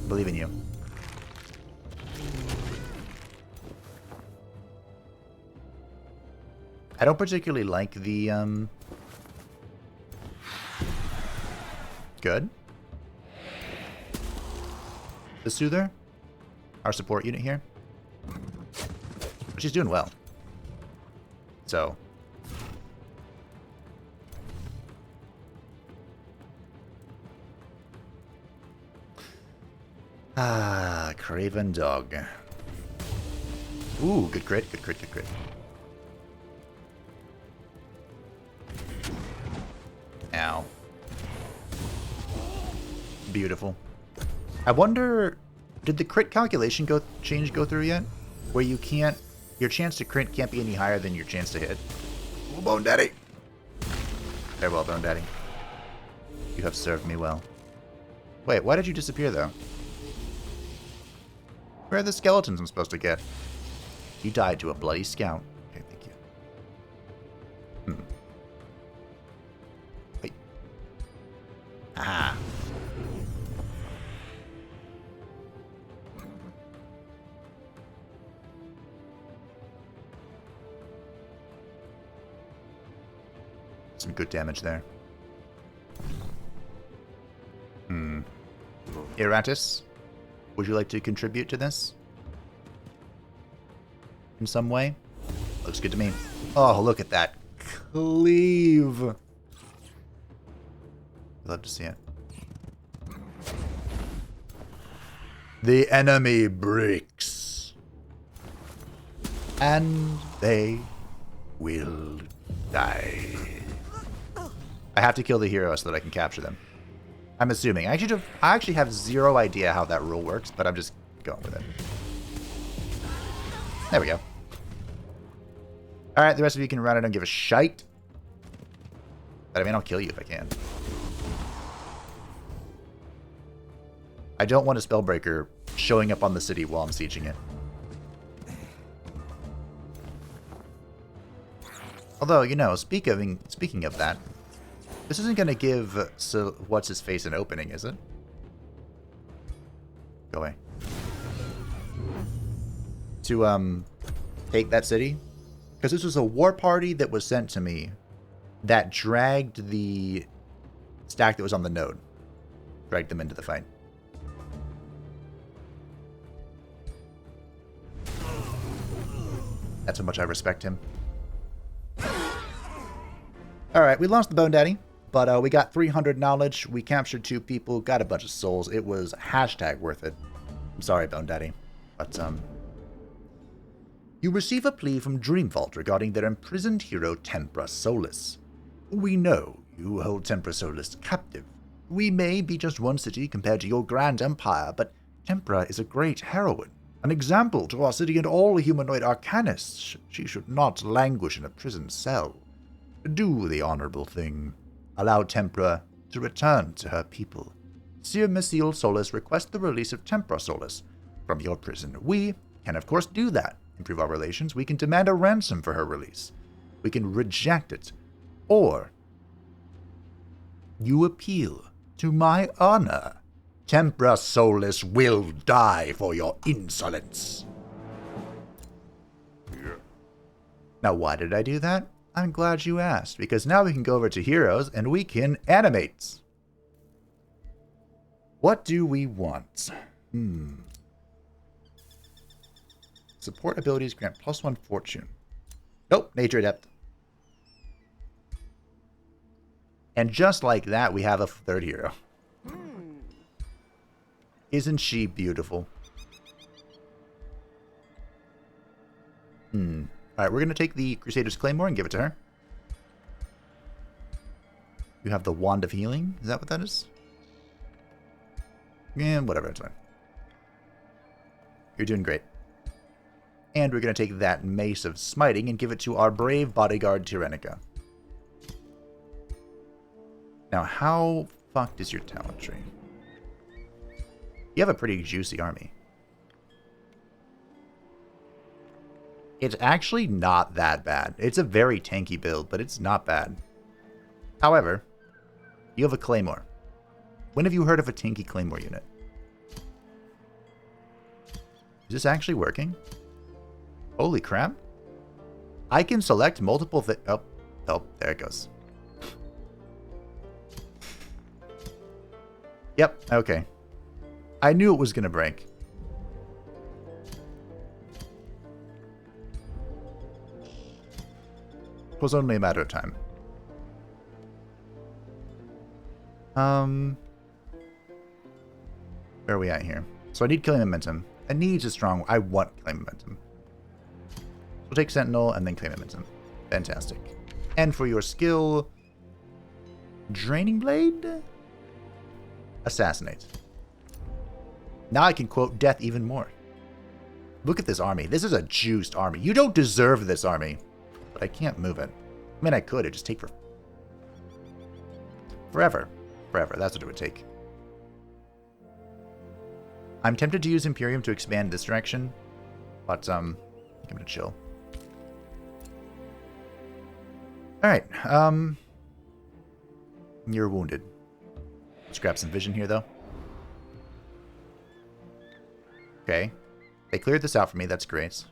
S1: I believe in you. I don't particularly like the, Good. The Soother, our support unit here. But she's doing well. So. Ah, Craven Dog. Ooh, good crit, good crit, good crit. Ow. Beautiful. I wonder, did the crit calculation change go through yet? Where you can't, your chance to crit can't be any higher than your chance to hit. Oh, Bone Daddy. Farewell, Bone Daddy. You have served me well. Wait, why did you disappear though? Where are the skeletons I'm supposed to get? You died to a bloody scout. Okay, thank you. Wait. Ah. Some good damage there. Iratus, would you like to contribute to this? In some way? Looks good to me. Oh, look at that cleave. I'd love to see it. The enemy breaks. And they will die. I have to kill the hero so that I can capture them. I'm assuming. I actually have zero idea how that rule works, but I'm just going with it. There we go. Alright, the rest of you can run. I don't give a shite. But I mean, I'll kill you if I can. I don't want a Spellbreaker showing up on the city while I'm sieging it. Although, you know, speaking of that, this isn't going to give what's-his-face an opening, is it? Go away. To, take that city? Because this was a war party that was sent to me that dragged the stack that was on the node. Dragged them into the fight. That's how much I respect him. Alright, we lost the Bone Daddy, but we got 300 knowledge, we captured 2 people, got a bunch of souls. It was hashtag worth it. I'm sorry, Bone Daddy, but, You receive a plea from Dreamvault regarding their imprisoned hero Tempra Solis. We know you hold Tempra Solis captive. We may be just one city compared to your grand empire, but Tempra is a great heroine. An example to our city and all humanoid arcanists. She should not languish in a prison cell. Do the honorable thing. Allow Tempra to return to her people. Sir Messil Solis requests the release of Tempra Solis from your prison. We can, of course, do that. Improve our relations. We can demand a ransom for her release. We can reject it. Or you appeal to my honor. Tempra Solis will die for your insolence. Yeah. Now, why did I do that? I'm glad you asked, because now we can go over to Heroes and we can animate. What do we want? Support abilities grant +1 fortune. Nope, Nature Adept. And just like that, we have a third hero. Isn't she beautiful? Alright, we're going to take the Crusader's Claymore and give it to her. You have the Wand of Healing. Is that what that is? Yeah, whatever, it's fine. You're doing great. And we're going to take that Mace of Smiting and give it to our brave bodyguard, Tyrannica. Now, how fucked is your talent tree? You have a pretty juicy army. It's actually not that bad. It's a very tanky build, but it's not bad. However, you have a Claymore. When have you heard of a tanky Claymore unit? Is this actually working? Holy crap. I can select multiple oh, there it goes. Yep, okay. I knew it was going to break. It was only a matter of time. Where are we at here? So I need killing momentum. It needs a strong... I want killing momentum. We'll take Sentinel and then claim momentum. Fantastic. And for your skill... Draining Blade? Assassinate. Now I can quote death even more. Look at this army. This is a juiced army. You don't deserve this army. But I can't move it. I mean, I could. It'd just take forever. Forever. That's what it would take. I'm tempted to use Imperium to expand this direction. But, I'm going to chill. Alright. You're wounded. Let's grab some vision here, though. Okay. They cleared this out for me. That's great.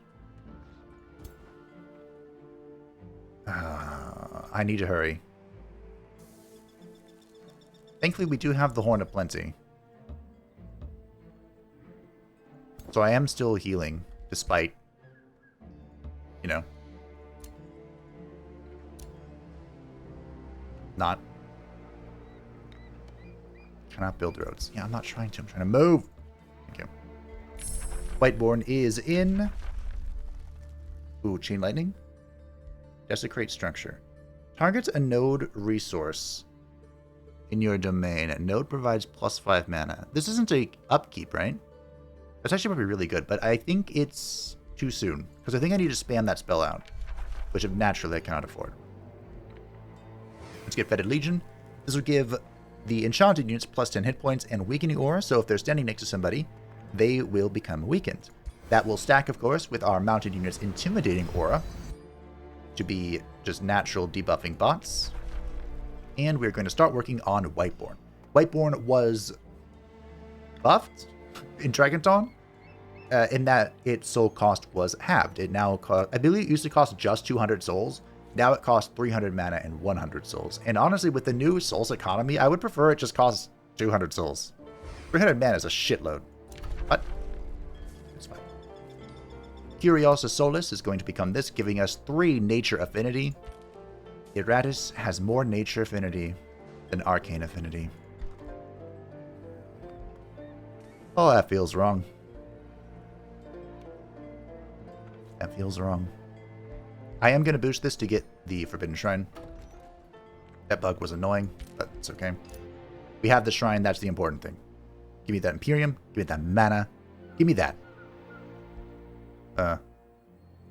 S1: I need to hurry. Thankfully, we do have the Horn of Plenty. So I am still healing, despite, you know. Not. Cannot build roads. Yeah, I'm not trying to. I'm trying to move. Thank you. Whiteborn is in. Ooh, Chain Lightning. Desecrate structure. Targets a node resource in your domain. A node provides +5 mana. This isn't a upkeep, right? That's actually probably really good, but I think it's too soon. Because I think I need to spam that spell out. Which naturally I cannot afford. Let's get Fetid Legion. This will give the enchanted units +10 hit points and weakening aura, so if they're standing next to somebody, they will become weakened. That will stack, of course, with our mounted units' intimidating aura to be just natural debuffing bots. And we're going to start working on Whiteborn. Whiteborn was buffed in Dragon Dawn, in that its soul cost was halved. It now cost, I believe it used to cost just 200 souls. Now it costs 300 mana and 100 souls. And honestly, with the new souls economy, I would prefer it just costs 200 souls. 300 mana is a shitload. But it's fine. Curiosa Solis is going to become this, giving us 3 nature affinity. Iratus has more nature affinity than arcane affinity. Oh, that feels wrong. That feels wrong. I am going to boost this to get the Forbidden Shrine. That bug was annoying, but it's okay. We have the shrine, that's the important thing. Give me that Imperium, give me that mana, give me that.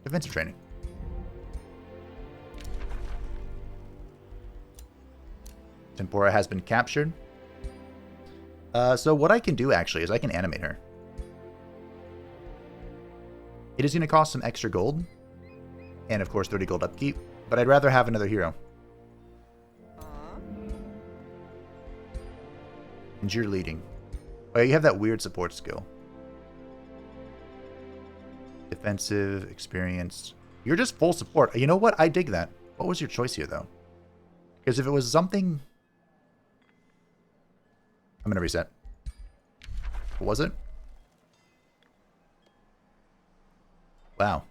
S1: Defensive training. Tempora has been captured. So what I can do actually is I can animate her. It is going to cost some extra gold. And of course 30 gold upkeep. But I'd rather have another hero. And you're leading. Oh yeah, you have that weird support skill. Defensive, experienced. You're just full support. You know what? I dig that. What was your choice here though? Because if it was something... I'm going to reset. What was it? Wow.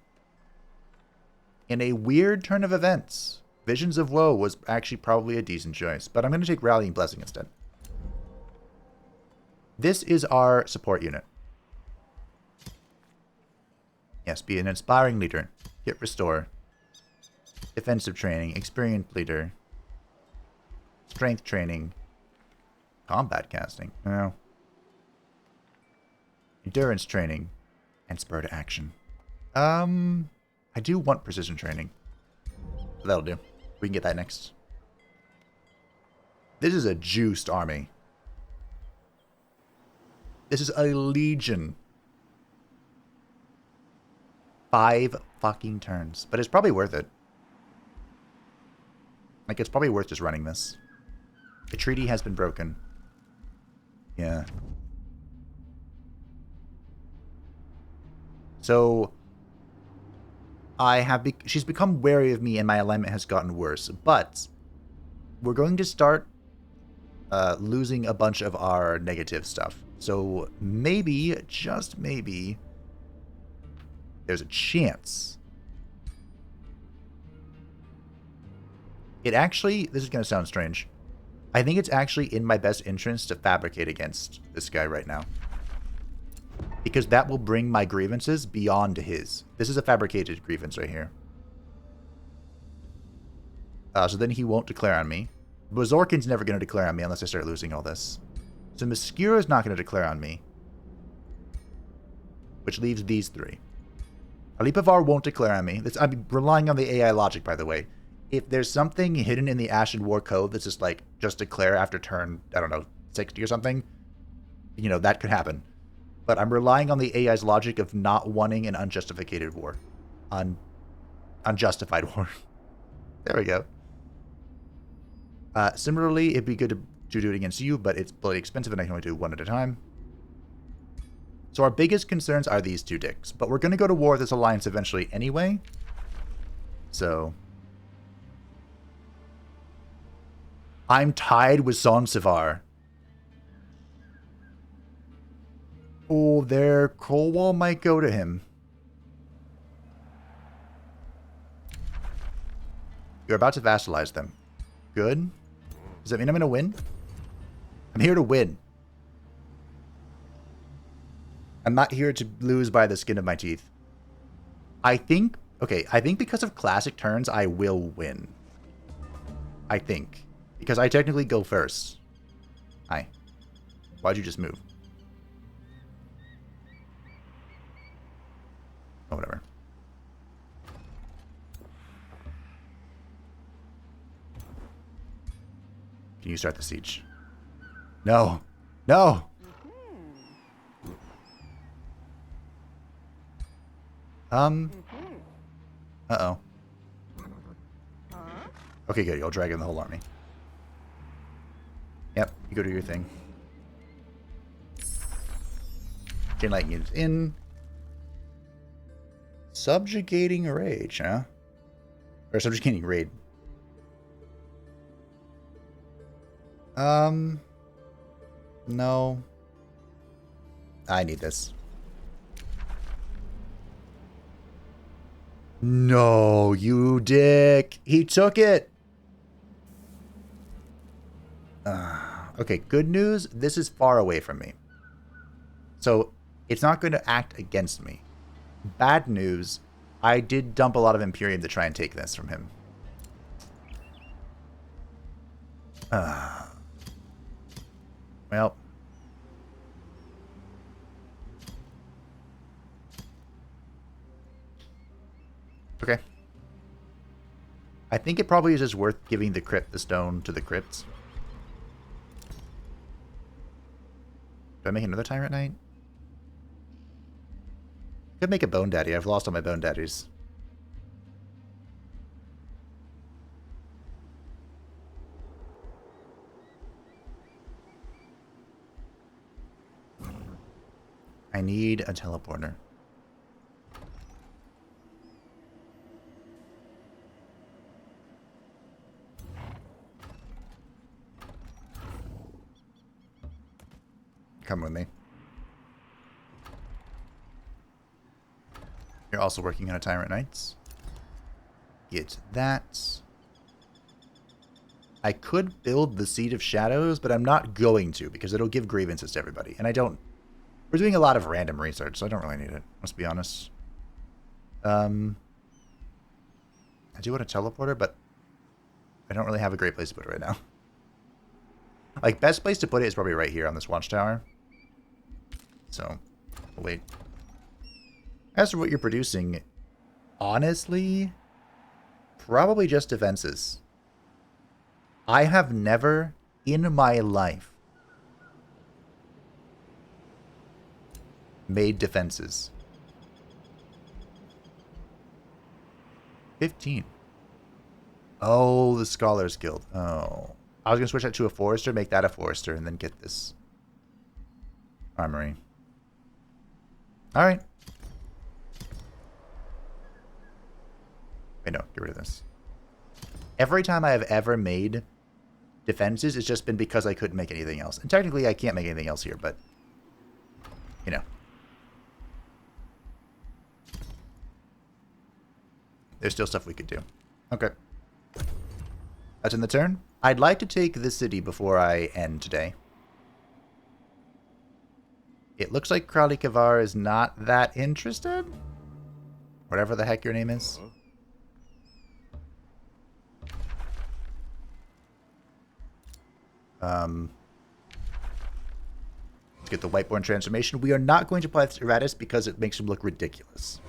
S1: In a weird turn of events, Visions of Woe was actually probably a decent choice, but I'm going to take Rallying Blessing instead. This is our support unit. Yes, be an inspiring leader. Get Restore. Defensive training. Experienced leader. Strength training. Combat casting. No. Endurance training. And spur to action. I do want precision training. That'll do. We can get that next. This is a juiced army. This is a legion. 5 fucking turns. But it's probably worth it. Like, it's probably worth just running this. The treaty has been broken. Yeah. So... she's become wary of me and my alignment has gotten worse, but we're going to start losing a bunch of our negative stuff. So maybe, just maybe, there's a chance. It actually, this is going to sound strange. I think it's actually in my best interest to fabricate against this guy right now. Because that will bring my grievances beyond his. This is a fabricated grievance right here. So then he won't declare on me. Bazorkin's never going to declare on me unless I start losing all this. So Maskira's not going to declare on me. Which leaves these 3. Alipavar won't declare on me. I'm relying on the AI logic, by the way. If there's something hidden in the Ashen War code that's just like, just declare after turn, I don't know, 60 or something, you know, that could happen. But I'm relying on the AI's logic of not wanting an unjustified war. Unjustified war. There we go. Similarly, it'd be good to do it against you, but it's bloody expensive and I can only do 1 at a time. So our biggest concerns are these 2 dicks. But we're going to go to war with this alliance eventually anyway. So... I'm tied with Sonsivar. Oh, their coal wall might go to him. You're about to vassalize them. Good. Does that mean I'm going to win? I'm here to win. I'm not here to lose by the skin of my teeth. I think because of classic turns, I will win. I think. Because I technically go first. Hi. Why'd you just move? Oh, whatever. Can you start the siege? No. No! Uh-oh. Okay, good. You'll drag in the whole army. Yep, you go do your thing. Chain lightning units in. Subjugating rage, huh? Or subjugating raid. No. I need this. No, you dick. He took it. Okay, good news. This is far away from me. So it's not going to act against me. Bad news. I did dump a lot of Imperium to try and take this from him. Well. Okay. I think it probably is just worth giving the stone to the crypts. Do I make another Tyrant Knight? Could make a Bone Daddy. I've lost all my Bone Daddies. I need a teleporter. Come with me. You're also working on a Tyrant Knights. Get that. I could build the Seed of Shadows, but I'm not going to because it'll give grievances to everybody. And I don't... We're doing a lot of random research, so I don't really need it. Let's be honest. I do want a teleporter, but I don't really have a great place to put it right now. Like, best place to put it is probably right here on this watchtower. So, we'll wait. As for what you're producing, honestly, probably just defenses. I have never in my life made defenses. 15. Oh, the Scholars Guild. Oh. I was going to switch that to a Forester, make that a Forester, and then get this armory. Alright. Wait, no. Get rid of this. Every time I have ever made defenses, it's just been because I couldn't make anything else. And technically, I can't make anything else here, but... You know. There's still stuff we could do. Okay. That's in the turn. I'd like to take this city before I end today. It looks like Crowley Kavar is not that interested. Whatever the heck your name is. Let's get the Whiteborn transformation. We are not going to apply this to Eratus because it makes him look ridiculous.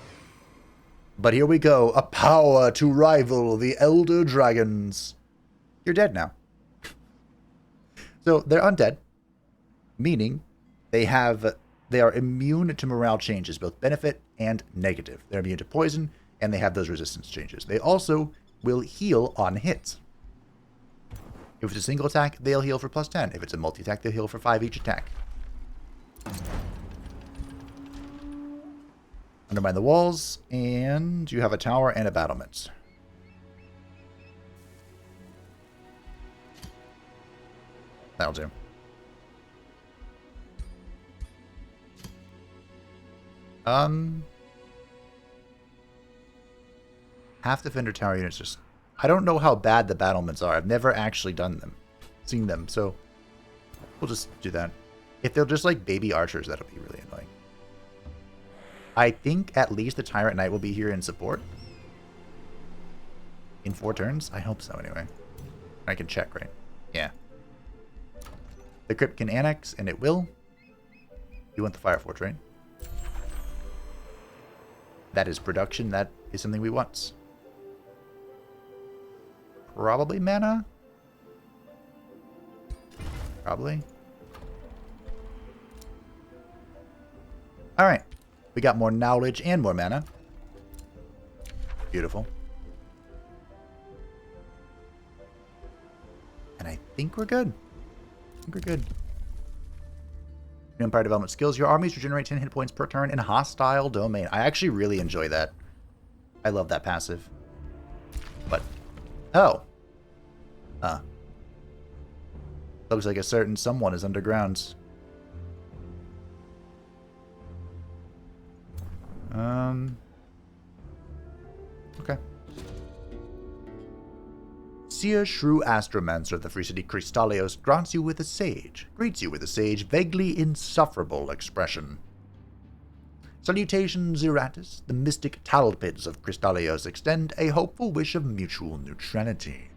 S1: But here we go. A power to rival the Elder Dragons. You're dead now. So they're undead, meaning they are immune to morale changes, both benefit and negative. They're immune to poison, and they have those resistance changes. They also will heal on hit. If it's a single attack, they'll heal for +10. If it's a multi-attack, they'll heal for 5 each attack. Undermine the walls, and you have a tower and a battlement. That'll do. Half defender tower units just... I don't know how bad the battlements are. I've never actually done them. seeing them, so we'll just do that. If they're just like baby archers, that'll be really annoying. I think at least the Tyrant Knight will be here in support. In 4 turns? I hope so, anyway. I can check, right? Yeah. The Crypt can annex, and it will. You want the Fire Forge, right? That is production. That is something we want. Probably mana? Probably. Alright. We got more knowledge and more mana. Beautiful. And I think we're good. I think we're good. New Empire development skills. Your armies regenerate 10 hit points per turn in a hostile domain. I actually really enjoy that. I love that passive. But, oh. Looks like a certain someone is underground. Okay. Seer Shrew Astromancer of the Free City Crystallios greets you with a sage, vaguely insufferable expression. Salutations, Zeratus. The mystic talpids of Crystallios extend a hopeful wish of mutual neutrality.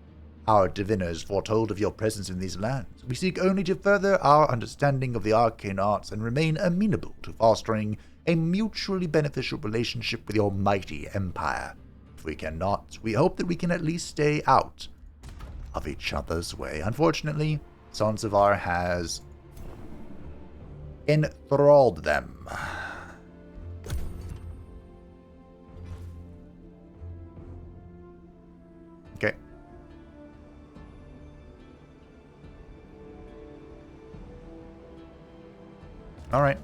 S1: Our diviners foretold of your presence in these lands. We seek only to further our understanding of the arcane arts and remain amenable to fostering a mutually beneficial relationship with your mighty empire. If we cannot, we hope that we can at least stay out of each other's way. Unfortunately, Sansavar has enthralled them. Okay. Alright.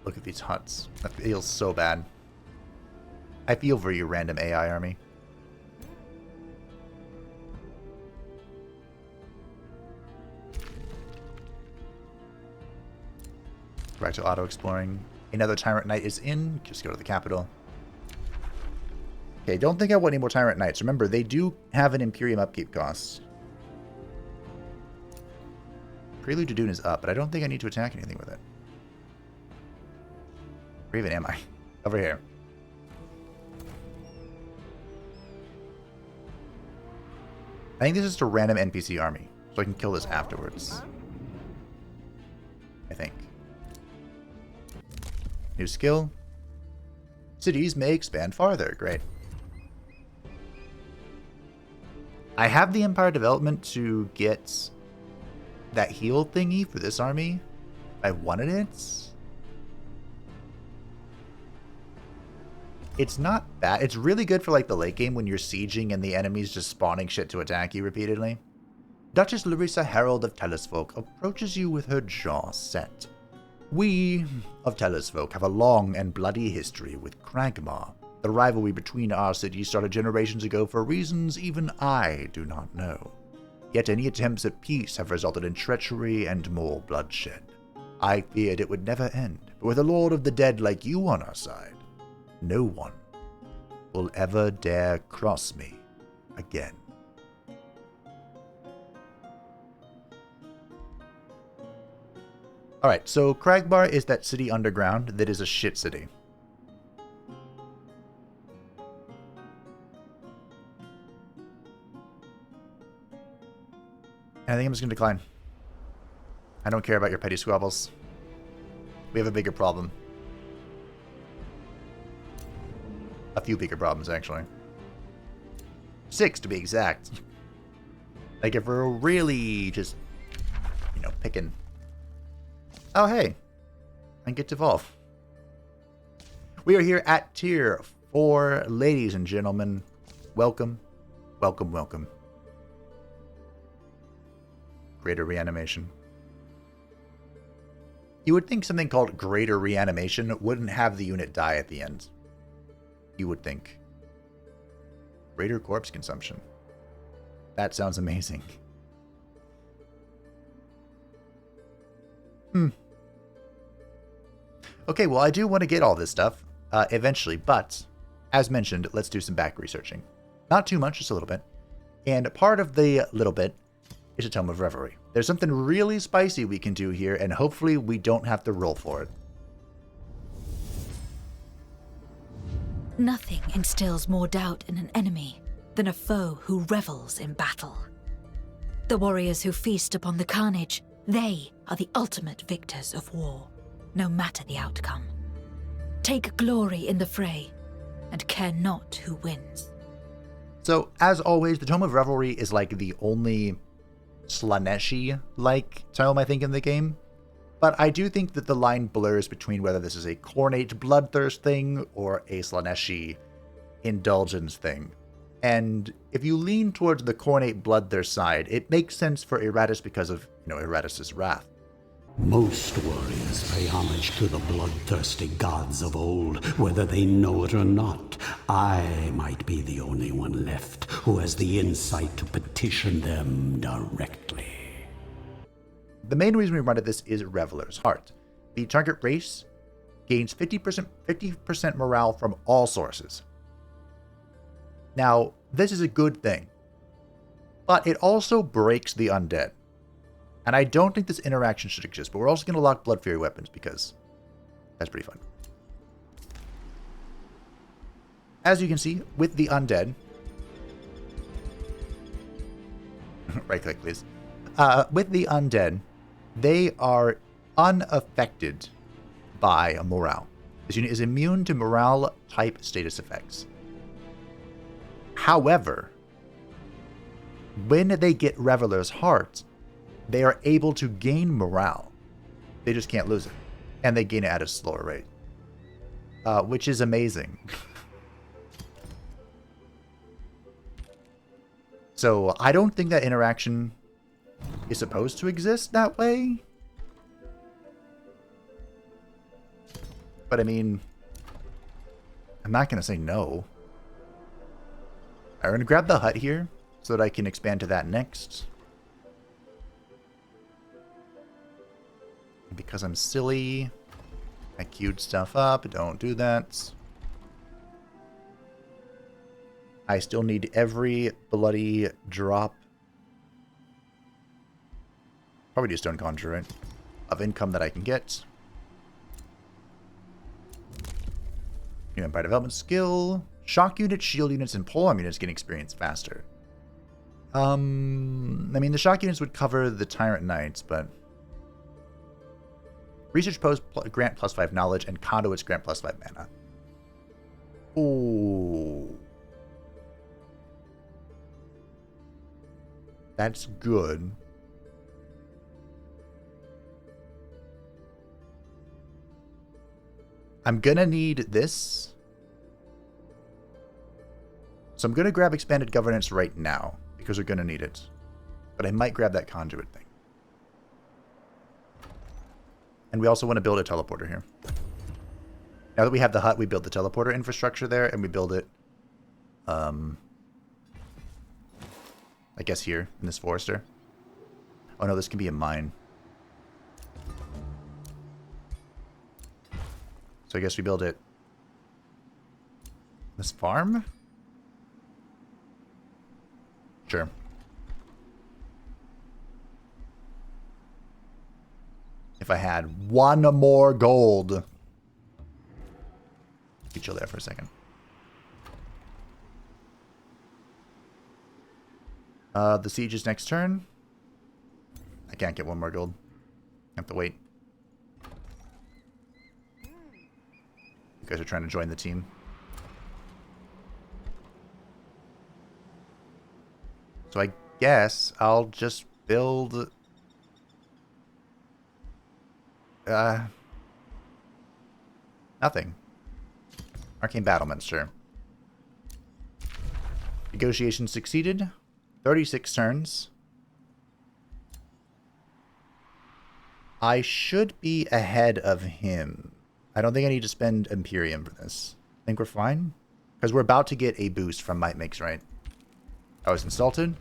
S1: Look at these huts. That feels so bad. I feel for you, random AI army. Back to auto-exploring. Another Tyrant Knight is in. Just go to the capital. Okay, don't think I want any more Tyrant Knights. Remember, they do have an Imperium upkeep cost. Prelude to Dune is up, but I don't think I need to attack anything with it. Where even am I? Over here. I think this is just a random NPC army, so I can kill this afterwards. I think. New skill. Cities may expand farther. Great. I have the Empire development to get that heal thingy for this army. I wanted it. It's not bad. It's really good for like the late game when you're sieging and the enemy's just spawning shit to attack you repeatedly. Duchess Larissa Herald of Telesfolk approaches you with her jaw set. We of Telesfolk have a long and bloody history with Kragmar. The rivalry between our cities started generations ago for reasons even I do not know. Yet any attempts at peace have resulted in treachery and more bloodshed. I feared it would never end, but with a lord of the dead like you on our side, no one will ever dare cross me again. Alright, so Kragmar is that city underground that is a shit city. I think I'm just going to decline. I don't care about your petty squabbles. We have a bigger problem. A few bigger problems, actually. 6, to be exact. Like, if we're really just, you know, picking... Oh, hey. I get to evolve. We are here at Tier 4, ladies and gentlemen. Welcome, welcome, welcome. Greater Reanimation. You would think something called Greater Reanimation wouldn't have the unit die at the end. You would think. Greater Corpse Consumption. That sounds amazing. Okay, well, I do want to get all this stuff eventually, but as mentioned, let's do some back researching. Not too much, just a little bit. And part of the little bit is a Tome of Revelry. There's something really spicy we can do here, and hopefully we don't have to roll for it.
S2: Nothing instills more doubt in an enemy than a foe who revels in battle. The warriors who feast upon the carnage, they are the ultimate victors of war, no matter the outcome. Take glory in the fray, and care not who wins.
S1: So, as always, the Tome of Revelry is like the only Slaaneshi-like tome, I think, in the game. But I do think that the line blurs between whether this is a Khornate bloodthirst thing or a Slaaneshi indulgence thing. And if you lean towards the Khornate bloodthirst side, it makes sense for Eratus because of, Eratus' wrath.
S3: Most warriors pay homage to the bloodthirsty gods of old, whether they know it or not. I might be the only one left who has the insight to petition them directly.
S1: The main reason we run at this is Reveler's Heart. The target race gains 50% morale from all sources. Now, this is a good thing, but it also breaks the undead. And I don't think this interaction should exist, but we're also going to lock Blood Fury weapons because that's pretty fun. As you can see, with the undead, right click please, with the undead, they are unaffected by morale. This unit is immune to morale type status effects. However, when they get Reveler's Heart, they are able to gain morale. They just can't lose it. And they gain it at a slower rate. Which is amazing. So I don't think that interaction is supposed to exist that way. But I mean, I'm not going to say no. I'm going to grab the hut here so that I can expand to that next. And because I'm silly, I queued stuff up. Don't do that. I still need every bloody drop. Probably do Stone Conjure, right? Of income that I can get. New Empire Development Skill. Shock units, shield units, and polearm units get experience faster. I mean, the shock units would cover the Tyrant Knights, but... Research Post grant +5 knowledge, and Conduits grant +5 mana. Ooh. That's good. I'm gonna need this. So I'm gonna grab Expanded Governance right now, because we're gonna need it. But I might grab that Conduit thing. And we also want to build a teleporter here. Now that we have the hut, we build the teleporter infrastructure there, and we build it, I guess here, in this forester. Oh no, this can be a mine. So I guess we build it... This farm? Sure. If I had one more gold. You chill there for a second. The siege is next turn. I can't get one more gold. I have to wait. You guys are trying to join the team. So I guess I'll just build... nothing. Arcane Battlements, sure. Negotiation succeeded. 36 turns. I should be ahead of him. I don't think I need to spend Imperium for this. I think we're fine. Because we're about to get a boost from Might Makes Right. I was insulted.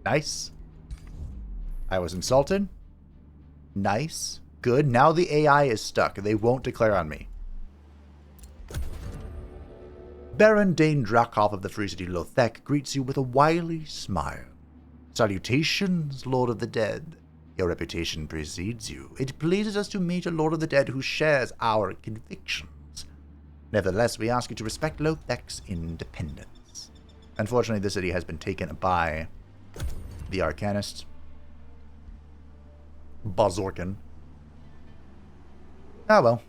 S1: Nice. I was insulted. Nice. Good. Now the AI is stuck. They won't declare on me. Baron Dane Drakov of the Free City Lothek greets you with a wily smile. Salutations, Lord of the Dead. Your reputation precedes you. It pleases us to meet a Lord of the Dead who shares our convictions. Nevertheless, we ask you to respect Lothek's independence. Unfortunately, the city has been taken by the Arcanist, Bozorkin. Ah well.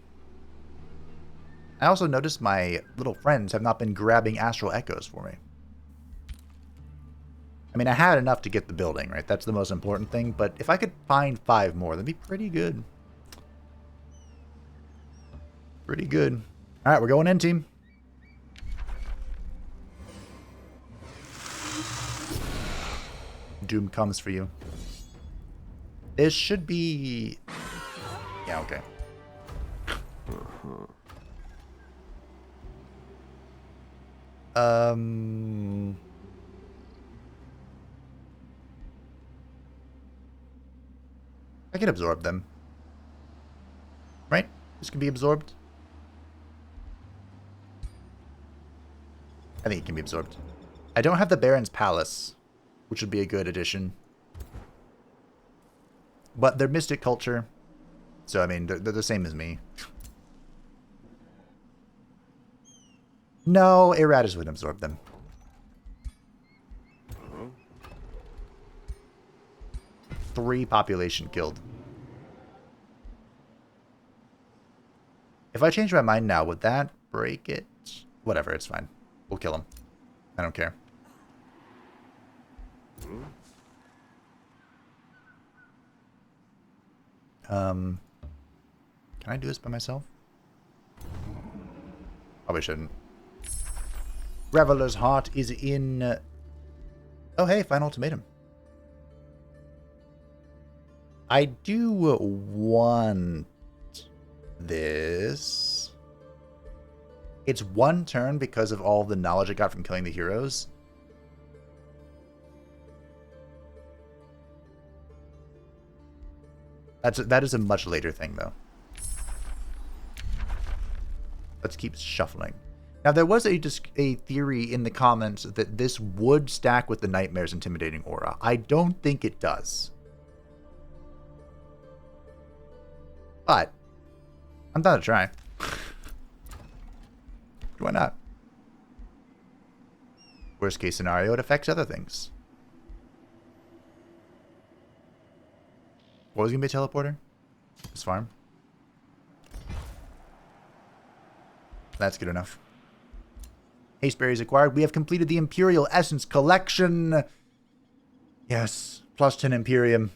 S1: I also noticed my little friends have not been grabbing Astral Echoes for me. I mean, I had enough to get the building, right? That's the most important thing, but if I could find 5 more, that'd be pretty good. Pretty good. Alright, we're going in, team. Doom comes for you. This should be... Yeah, okay. I can absorb them. Right? This can be absorbed. I think it can be absorbed. I don't have the Baron's Palace, which would be a good addition. But they're mystic culture. So, I mean, they're the same as me. No, Eratus wouldn't absorb them. Three population killed. If I change my mind now, would that break it? Whatever, it's fine. We'll kill him. I don't care. Can I do this by myself? Probably shouldn't. Reveler's Heart is in... Oh, hey, Final Ultimatum. I do want this. It's 1 turn because of all the knowledge I got from killing the heroes. That is a much later thing, though. Let's keep shuffling. Now, there was a theory in the comments that this would stack with the Nightmare's Intimidating Aura. I don't think it does. But I'm down to try. Why not? Worst case scenario, it affects other things. What was going to be a teleporter? This farm. That's good enough. Haste berries acquired. We have completed the Imperial Essence Collection. Yes, plus 10 Imperium.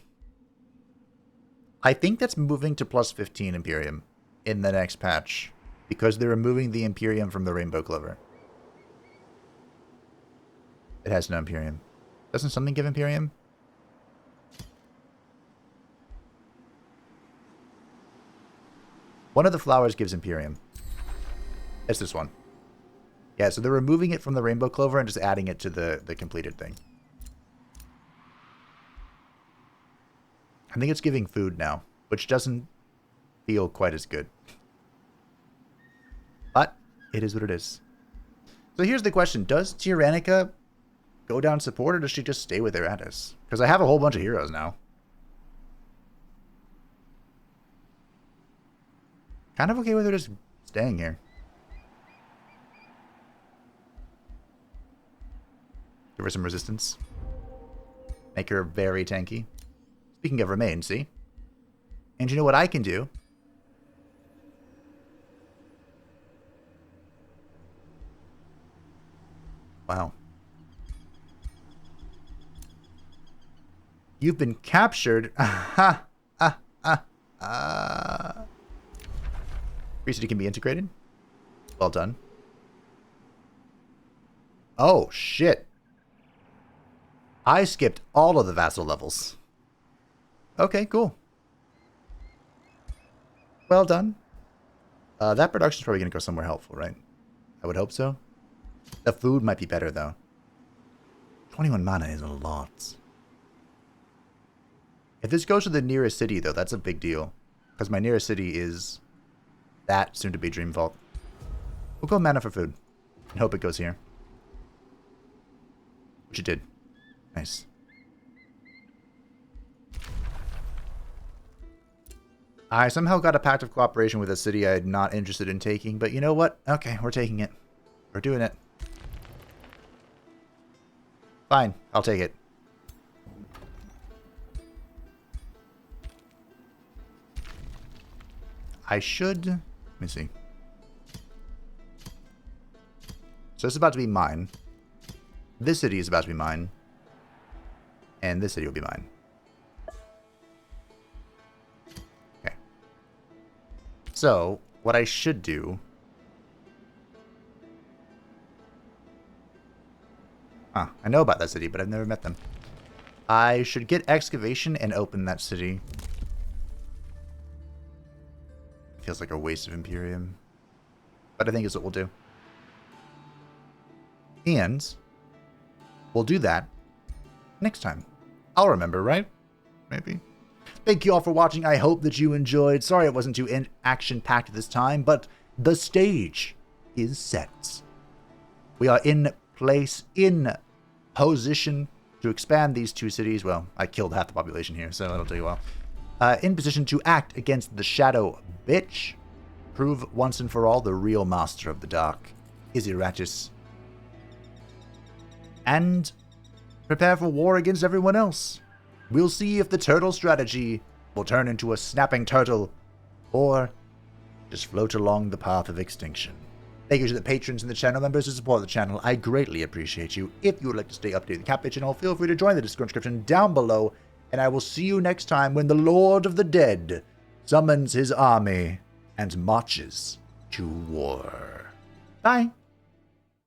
S1: I think that's moving to plus 15 Imperium in the next patch, because they're removing the Imperium from the Rainbow Clover. It has no Imperium. Doesn't something give Imperium? One of the flowers gives Imperium. It's this one. Yeah, so they're removing it from the Rainbow Clover and just adding it to the completed thing. I think it's giving food now, which doesn't feel quite as good. But it is what it is. So here's the question. Does Tyrannica go down support, or does she just stay with Eratus? Because I have a whole bunch of heroes now. Kind of okay with her just staying here. Give her some resistance. Make her very tanky. Speaking of remain, see? And you know what I can do? Wow. You've been captured. Free City can be integrated. Well done. Oh, shit. I skipped all of the vassal levels. Okay, cool. Well done. That production's probably going to go somewhere helpful, right? I would hope so. The food might be better, though. 21 mana is a lot. If this goes to the nearest city, though, that's a big deal. Because my nearest city is that soon-to-be Dreamvault. We'll go mana for food. And hope it goes here. Which it did. Nice. I somehow got a pact of cooperation with a city I'm not interested in taking, but you know what? Okay, we're taking it. We're doing it. Fine, I'll take it. I should... Let me see. So this is about to be mine. This city is about to be mine. And this city will be mine. Okay. So, what I should do... I know about that city, but I've never met them. I should get excavation and open that city. Feels like a waste of Imperium. But I think it's what we'll do. And we'll do that next time. I'll remember, right? Maybe. Thank you all for watching. I hope that you enjoyed. Sorry it wasn't too action-packed this time, but the stage is set. We are in place, in position to expand these two cities. Well, I killed half the population here, so that'll take a while. In position to act against the Shadow Bitch. Prove once and for all the real master of the dark is Iratis. And prepare for war against everyone else. We'll see if the turtle strategy will turn into a snapping turtle or just float along the path of extinction. Thank you to the patrons and the channel members who support the channel. I greatly appreciate you. If you would like to stay updated with the Cafe channel, feel free to join the Discord description down below. And I will see you next time when the Lord of the Dead summons his army and marches to war. Bye.